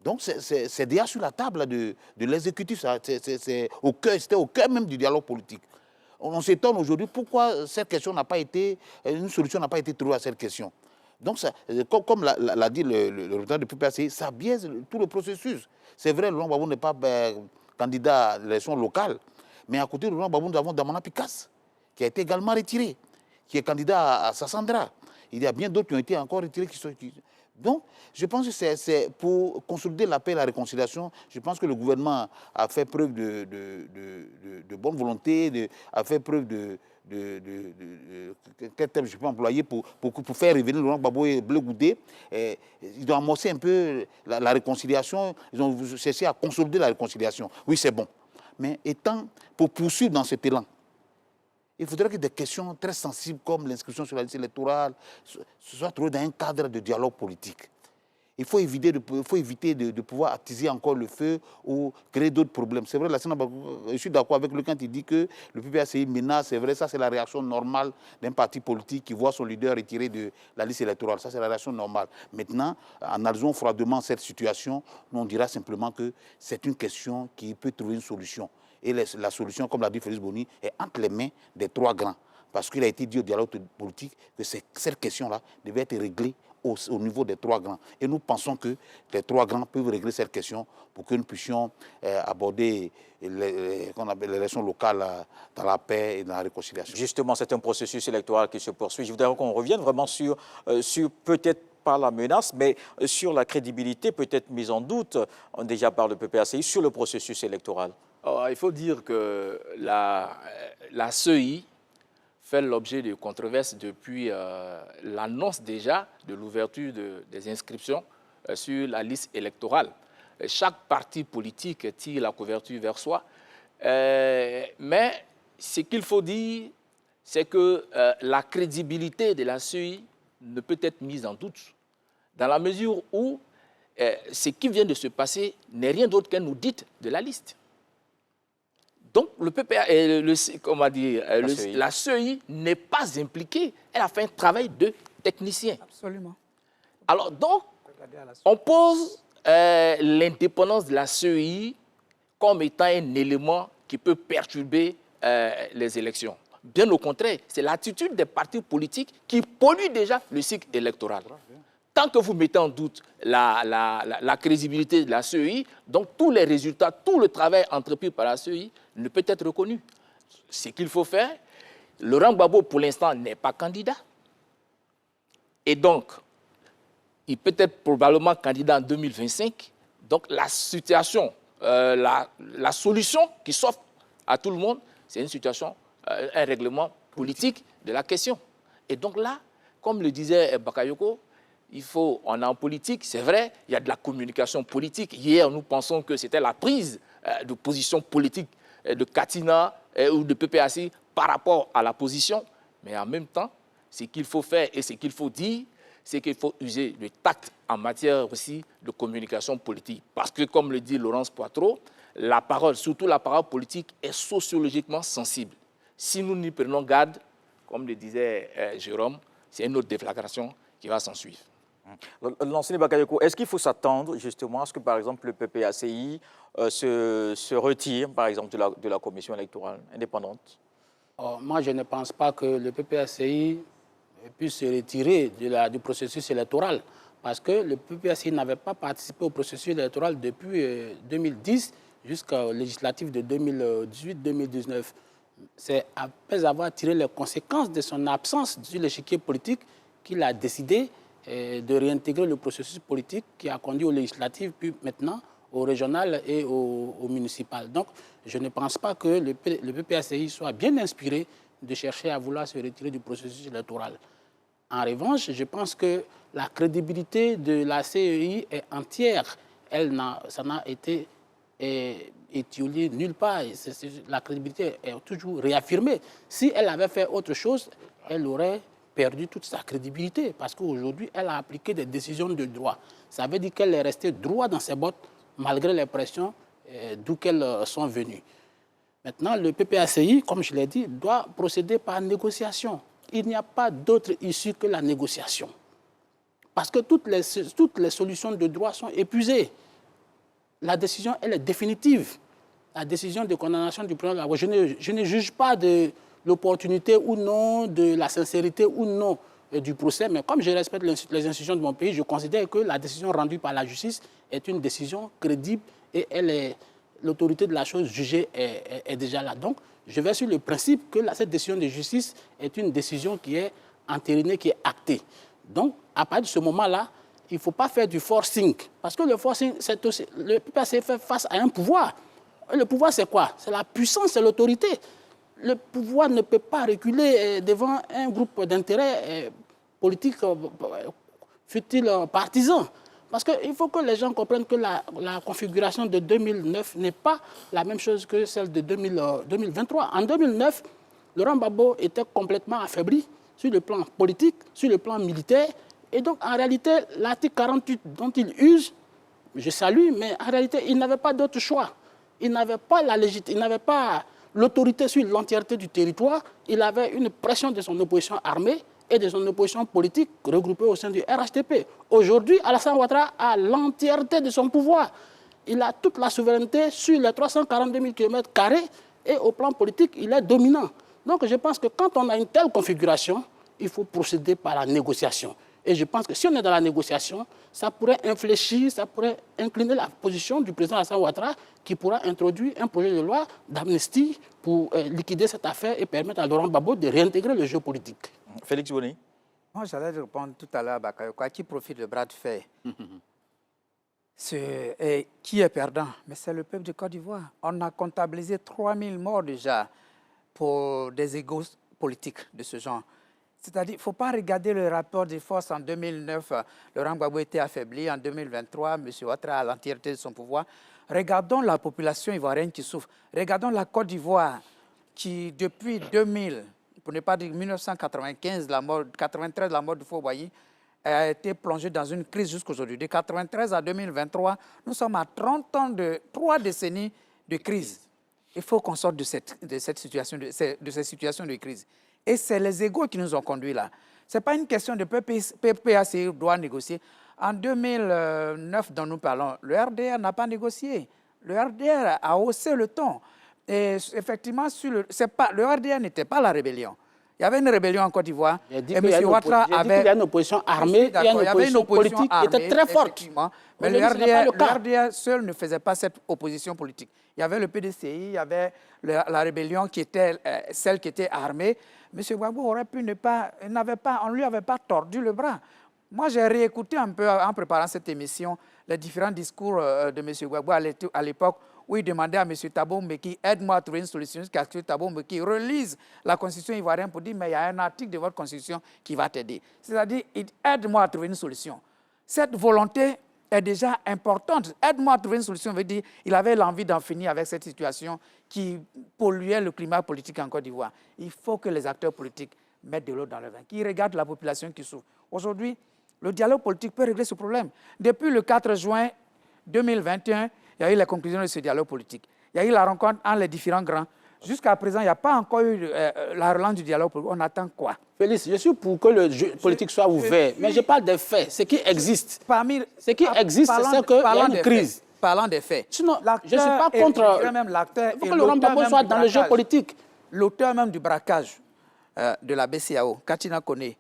Donc c'est déjà sur la table de l'exécutif, c'était au cœur même du dialogue politique. On s'étonne aujourd'hui pourquoi cette question n'a pas été, une solution n'a pas été trouvée à cette question. Donc, comme l'a dit le représentant du PPACI, ça biaise tout le processus. C'est vrai, Laurent Gbagbo n'est pas candidat à l'élection locale, mais à côté de Laurent Gbagbo, nous avons Damana Picasse, qui a été également retiré, qui est candidat à Sassandra. Il y a bien d'autres qui ont été encore retirés. Donc, je pense que c'est pour consolider la paix et la réconciliation. Je pense que le gouvernement a fait preuve de bonne volonté, a fait preuve quel terme je peux employer pour faire revenir Laurent Gbagbo et Blé Goudé. Ils ont amorcé un peu la réconciliation, ils ont cherché à consolider la réconciliation. Oui, c'est bon. Mais pour poursuivre dans cet élan, il faudrait que des questions très sensibles comme l'inscription sur la liste électorale soient trouvées dans un cadre de dialogue politique. Il faut éviter de pouvoir attiser encore le feu ou créer d'autres problèmes. C'est vrai, je suis d'accord avec lui quand il dit que le PPACI menace, c'est vrai, ça c'est la réaction normale d'un parti politique qui voit son leader retiré de la liste électorale. Ça c'est la réaction normale. Maintenant, analysons froidement cette situation, on dira simplement que c'est une question qui peut trouver une solution. Et la solution, comme l'a dit Félix Boni, est entre les mains des trois grands. Parce qu'il a été dit au dialogue politique que cette question-là devait être réglée au niveau des trois grands. Et nous pensons que les trois grands peuvent régler cette question pour que nous puissions aborder l'élection locale dans la paix et dans la réconciliation. Justement, c'est un processus électoral qui se poursuit. Je voudrais qu'on revienne vraiment sur peut-être pas la menace, mais sur la crédibilité peut-être mise en doute déjà par le PPACI sur le processus électoral. Il faut dire que la CEI fait l'objet de controverses depuis l'annonce déjà de l'ouverture des inscriptions sur la liste électorale. Chaque parti politique tire la couverture vers soi. Mais ce qu'il faut dire, c'est que la crédibilité de la CEI ne peut être mise en doute, dans la mesure où ce qui vient de se passer n'est rien d'autre qu'un audit de la liste. Donc, le PPA, la CEI n'est pas impliquée. Elle a fait un travail de technicien. Absolument. Alors donc, on pose l'indépendance de la CEI comme étant un élément qui peut perturber les élections. Bien au contraire, c'est l'attitude des partis politiques qui pollue déjà le cycle électoral. Tant que vous mettez en doute la crédibilité de la CEI, donc tous les résultats, tout le travail entrepris par la CEI ne peut être reconnu. Ce qu'il faut faire, Laurent Gbagbo, pour l'instant, n'est pas candidat. Et donc, il peut être probablement candidat en 2025. Donc, la situation, la solution qui s'offre à tout le monde, c'est une situation, un règlement politique de la question. Et donc là, comme le disait Bakayoko, on est en politique, c'est vrai, il y a de la communication politique. Hier, nous pensons que c'était la prise de position politique de Katina ou de PPAC par rapport à la position. Mais en même temps, ce qu'il faut faire et ce qu'il faut dire, c'est qu'il faut user le tact en matière aussi de communication politique. Parce que, comme le dit Laurence Poitreau, la parole, surtout la parole politique, est sociologiquement sensible. Si nous n'y prenons garde, comme le disait Jérôme, c'est une autre déflagration qui va s'en suivre. L'enseignant Bakayoko, est-ce qu'il faut s'attendre justement à ce que, par exemple, le PPACI se retire, par exemple, de la commission électorale indépendante? Moi, je ne pense pas que le PPACI puisse se retirer du processus électoral, parce que le PPACI n'avait pas participé au processus électoral depuis 2010 jusqu'au législatif de 2018-2019. C'est après avoir tiré les conséquences de son absence sur l'échiquier politique qu'il a décidé de réintégrer le processus politique qui a conduit au législatif, puis maintenant au régional et au municipal. Donc, je ne pense pas que le PPACI soit bien inspiré de chercher à vouloir se retirer du processus électoral. En revanche, je pense que la crédibilité de la CEI est entière. Ça n'a été étiolé nulle part. La crédibilité est toujours réaffirmée. Si elle avait fait autre chose, elle aurait perdu toute sa crédibilité, parce qu'aujourd'hui, elle a appliqué des décisions de droit. Ça veut dire qu'elle est restée droit dans ses bottes, malgré les pressions d'où qu'elles sont venues. Maintenant, le PPACI, comme je l'ai dit, doit procéder par négociation. Il n'y a pas d'autre issue que la négociation. Parce que toutes les solutions de droit sont épuisées. La décision, elle est définitive. La décision de condamnation du président de la République, je ne juge pas de l'opportunité ou non, de la sincérité ou non du procès, mais comme je respecte les institutions de mon pays, je considère que la décision rendue par la justice est une décision crédible et l'autorité de la chose jugée est déjà là. Donc, je vais sur le principe que cette décision de justice est une décision qui est entérinée, qui est actée. Donc, à partir de ce moment-là, il ne faut pas faire du forcing, parce que le forcing, c'est aussi, le PPACI fait face à un pouvoir. Et le pouvoir, c'est quoi? C'est la puissance, c'est l'autorité. Le pouvoir ne peut pas reculer devant un groupe d'intérêts politiques, fut-il partisans. Parce qu'il faut que les gens comprennent que la configuration de 2009 n'est pas la même chose que celle de 2023. En 2009, Laurent Gbagbo était complètement affaibli sur le plan politique, sur le plan militaire. Et donc, en réalité, l'article 48 dont il use, je salue, mais en réalité, il n'avait pas d'autre choix. Il n'avait pas la légitimité, il n'avait pas l'autorité sur l'entièreté du territoire. Il avait une pression de son opposition armée et de son opposition politique regroupée au sein du RHDP. Aujourd'hui, Alassane Ouattara a l'entièreté de son pouvoir. Il a toute la souveraineté sur les 342 000 km² et au plan politique, il est dominant. Donc je pense que quand on a une telle configuration, il faut procéder par la négociation. Et je pense que si on est dans la négociation, ça pourrait infléchir, ça pourrait incliner la position du président Alassane Ouattara qui pourra introduire un projet de loi d'amnistie pour liquider cette affaire et permettre à Laurent Gbagbo de réintégrer le jeu politique. Félix Boni. Moi, j'allais répondre tout à l'heure, Bakayoko, qui profite de bras de fer. Qui est perdant? Mais c'est le peuple de Côte d'Ivoire. On a comptabilisé 3000 morts déjà pour des égos politiques de ce genre. C'est-à-dire, il ne faut pas regarder le rapport des forces en 2009. Laurent Gbagbo était affaibli. En 2023, M. Ouattara a l'entièreté de son pouvoir. Regardons la population ivoirienne qui souffre. Regardons la Côte d'Ivoire qui, depuis 2000, pour ne pas dire 1995, 93, la mort de Fouaboyi, a été plongée dans une crise jusqu'à aujourd'hui. De 1993 à 2023, nous sommes à 30 ans, 3 décennies de crise. Il faut qu'on sorte de cette situation de crise. Et c'est les égos qui nous ont conduits là. Ce n'est pas une question de PPACI doit négocier. En 2009, dont nous parlons, le RDR n'a pas négocié. Le RDR a haussé le ton. Et effectivement, le RDR n'était pas la rébellion. Il y avait une rébellion en Côte d'Ivoire. Et M. Ouattara avait... Il y a une opposition armée, il y a une opposition politique qui était très forte. Mais le RDR seul ne faisait pas cette opposition politique. Il y avait le PDCI, il y avait la rébellion qui était celle qui était armée. M. Gbagbo aurait pu ne pas... on ne lui avait pas tordu le bras. Moi, j'ai réécouté un peu, en préparant cette émission, les différents discours de M. Gbagbo à l'époque, où il demandait à M. Thabo Mbeki, aide-moi à trouver une solution, jusqu'à ce que Thabo Mbeki relise la Constitution ivoirienne pour dire, mais il y a un article de votre Constitution qui va t'aider. C'est-à-dire, aide-moi à trouver une solution. Cette volonté est déjà importante. Aide-moi à trouver une solution veut dire qu'il avait l'envie d'en finir avec cette situation qui polluait le climat politique en Côte d'Ivoire. Il faut que les acteurs politiques mettent de l'eau dans le vin, qu'ils regardent la population qui souffre. Aujourd'hui, le dialogue politique peut régler ce problème. Depuis le 4 juin 2021, il y a eu les conclusions de ce dialogue politique. Il y a eu la rencontre entre les différents grands. Jusqu'à présent, il n'y a pas encore eu la relance du dialogue politique. On attend quoi? Félix, je suis pour que le jeu politique soit ouvert, mais je parle des faits, ce qui existe. Ce qui existe, c'est qu'il y a une crise. Parlant des faits. Sinon, je ne suis pas contre... Il faut que Laurent Gbagbo soit dans le jeu politique. L'auteur même du braquage de la BCAO, Katina Koné,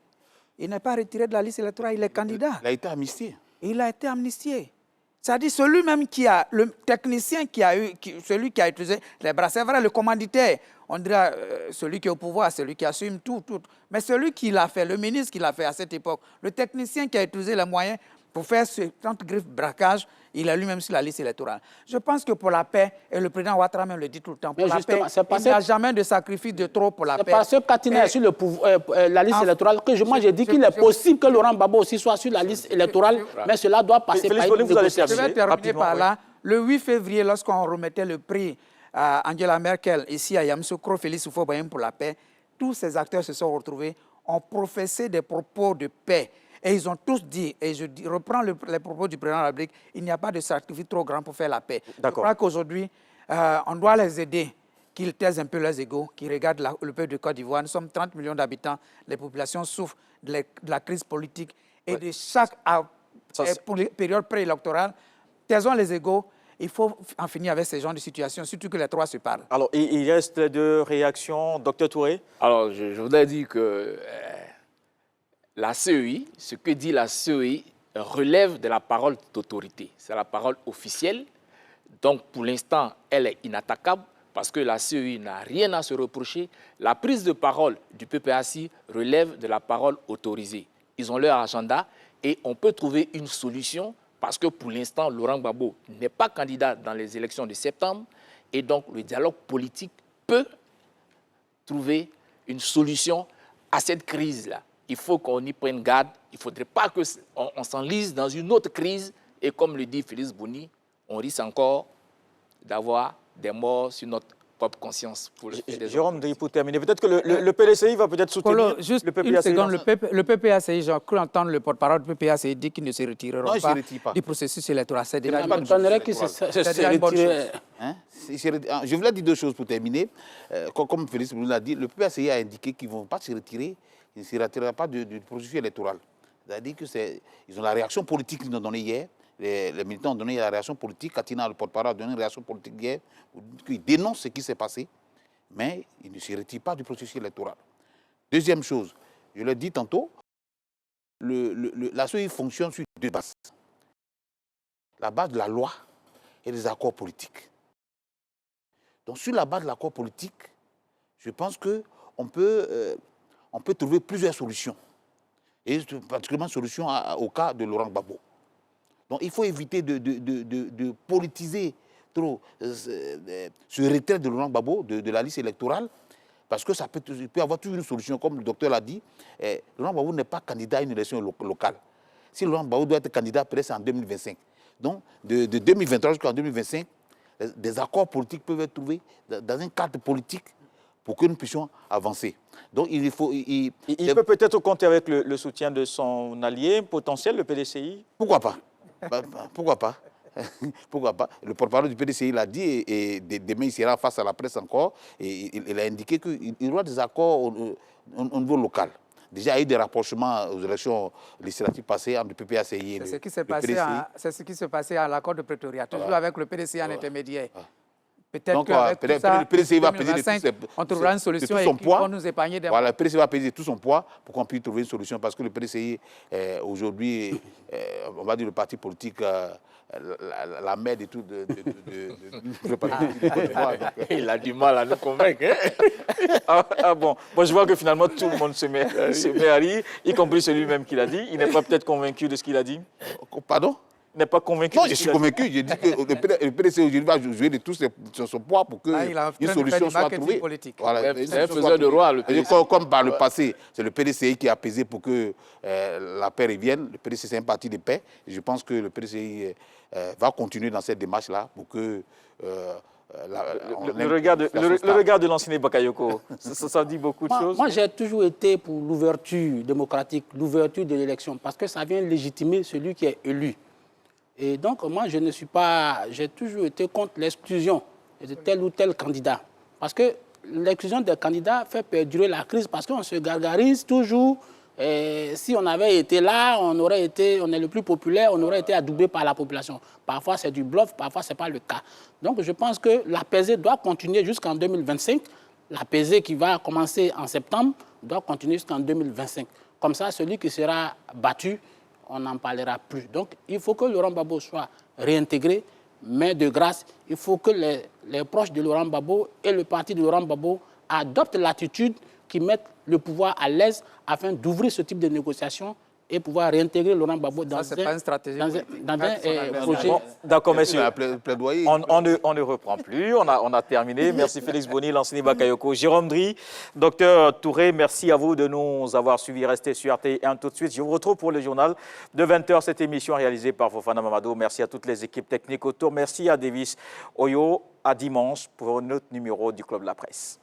il n'est pas retiré de la liste électorale, il est candidat. Il a été amnistié. Il a été amnistié. C'est-à-dire celui-même qui a, le technicien qui a eu, celui qui a utilisé les bras, c'est vrai, le commanditaire, on dirait celui qui est au pouvoir, celui qui assume tout. Mais celui qui l'a fait, le ministre qui l'a fait à cette époque, le technicien qui a utilisé les moyens pour faire ce 30 griffes braquage, il est lui-même sur la liste électorale. Je pense que pour la paix, et le président Ouattara même le dit tout le temps, pour la paix, il n'y a jamais de sacrifice de trop pour la paix. C'est parce que Katina est sur la liste électorale que moi j'ai dit qu'il est possible que Laurent Gbagbo aussi soit sur la liste électorale, mais cela doit passer par une négociation. Je vais terminer par là. Le 8 février, lorsqu'on remettait le prix à Angela Merkel, ici à Yamoussoukro, Félix Houphouët-Boigny pour la paix, tous ces acteurs se sont retrouvés, ont professé des propos de paix. Et ils ont tous dit, et je reprends les propos du président de la République, il n'y a pas de sacrifice trop grand pour faire la paix. Je crois qu'aujourd'hui, on doit les aider, qu'ils taisent un peu leurs égos, qu'ils regardent le peuple de Côte d'Ivoire. Nous sommes 30 millions d'habitants, les populations souffrent de la crise politique et de chaque période préélectorale. Taisons les égos. Il faut en finir avec ces genres de situations, surtout que les trois se parlent. Alors, il reste deux réactions. Docteur Touré? Alors, je voudrais dire que la CEI, ce que dit la CEI, relève de la parole d'autorité. C'est la parole officielle. Donc, pour l'instant, elle est inattaquable parce que la CEI n'a rien à se reprocher. La prise de parole du PPACI relève de la parole autorisée. Ils ont leur agenda et on peut trouver une solution parce que pour l'instant, Laurent Gbagbo n'est pas candidat dans les élections de septembre et donc le dialogue politique peut trouver une solution à cette crise-là. Il faut qu'on y prenne garde. Il ne faudrait pas qu'on s'enlise dans une autre crise. Et comme le dit Félix Bouni, on risque encore d'avoir des morts sur notre propre conscience. Jérôme Dri, pour terminer, peut-être que le PDCI va peut-être soutenir juste le PPACI. Une seconde, le PPACI, j'ai cru entendre le porte-parole du PPACI dire qu'ils ne se retireront pas du processus électoral. C'est déjà une chose. Je voulais dire deux choses pour terminer. Comme Félix Bouni l'a dit, le PPACI a indiqué qu'ils ne vont pas se retirer. Ils ne se retireront pas du processus électoral. C'est-à-dire qu'ils ont la réaction politique qu'ils ont donnée hier. Les militants ont donné la réaction politique. Katina, le porte-parole, a donné une réaction politique hier. Ils dénoncent ce qui s'est passé, mais ils ne se retirent pas du processus électoral. Deuxième chose, je l'ai dit tantôt, la CEI fonctionne sur deux bases. La base de la loi et des accords politiques. Donc sur la base de l'accord politique, je pense qu'on peut trouver plusieurs solutions. Et particulièrement solution au cas de Laurent Gbagbo. Donc il faut éviter de politiser trop ce retrait de Laurent Gbagbo de la liste électorale, parce que il peut y avoir toujours une solution, comme le docteur l'a dit. Laurent Gbagbo n'est pas candidat à une élection locale. Si Laurent Gbagbo doit être candidat, peut-être c'est en 2025. Donc de 2023 jusqu'en 2025, des accords politiques peuvent être trouvés dans un cadre politique pour que nous puissions avancer. Donc il peut peut-être compter avec le soutien de son allié potentiel, le PDCI. Pourquoi pas? Pourquoi pas? Pourquoi pas? Le porte-parole du PDCI l'a dit et demain il sera face à la presse encore et il a indiqué qu'il y aura des accords au niveau local. déjà il y a eu des rapprochements aux élections législatives passées entre le PPACI et le PDCI. C'est ce qui s'est passé à l'accord de Pretoria, toujours avec le PDCI en intermédiaire. Peut-être que le PDCI va peser on trouvera une solution et qui va nous épargner des... Voilà, le PDCI va peser tout son poids pour qu'on puisse trouver une solution parce que le PDCI, aujourd'hui, on va dire le parti politique, la mère de tout le parti politique. Il a du mal à nous convaincre. Ah bon, moi je vois que finalement tout le monde se met à rire, y compris celui-même qui l'a dit. Il n'est pas peut-être convaincu de ce qu'il a dit. Pardon? N'est pas convaincu. Non, je suis convaincu. J'ai dit que le PDC aujourd'hui va jouer de tout son poids pour qu'une solution soit trouvée. Voilà, c'est un faiseur de roi, le PDC. Comme par le passé, c'est le PDCI qui a pesé pour que la paix revienne. Le PDC, c'est un parti de paix. Et je pense que le PDCI va continuer dans cette démarche-là pour que... le regard de l'ancien Bakayoko, ça dit beaucoup de choses. Moi, j'ai toujours été pour l'ouverture démocratique, l'ouverture de l'élection, parce que ça vient légitimer celui qui est élu. Et donc, moi, j'ai toujours été contre l'exclusion de tel ou tel candidat. Parce que l'exclusion des candidats fait perdurer la crise, parce qu'on se gargarise toujours. Et si on avait été là, on est le plus populaire, on aurait été adoubé par la population. Parfois, c'est du bluff, parfois, ce n'est pas le cas. Donc, je pense que la pesée doit continuer jusqu'en 2025. La pesée qui va commencer en septembre doit continuer jusqu'en 2025. Comme ça, celui qui sera battu, on n'en parlera plus. Donc, il faut que Laurent Gbagbo soit réintégré, mais de grâce, il faut que les proches de Laurent Gbagbo et le parti de Laurent Gbagbo adoptent l'attitude qui mette le pouvoir à l'aise afin d'ouvrir ce type de négociations et pouvoir réintégrer Laurent Gbagbo dans un projet. D'accord, messieurs. On ne reprend plus. On a terminé. Merci Félix Boni, Lansini Bakayoko, Jérôme Dri, Docteur Touré. Merci à vous de nous avoir suivis. Restez sur RT1 tout de suite. Je vous retrouve pour le journal de 20h. Cette émission réalisée par Fofana Mamadou. Merci à toutes les équipes techniques autour. Merci à Davis Oyo. À dimanche pour un autre numéro du Club de la Presse.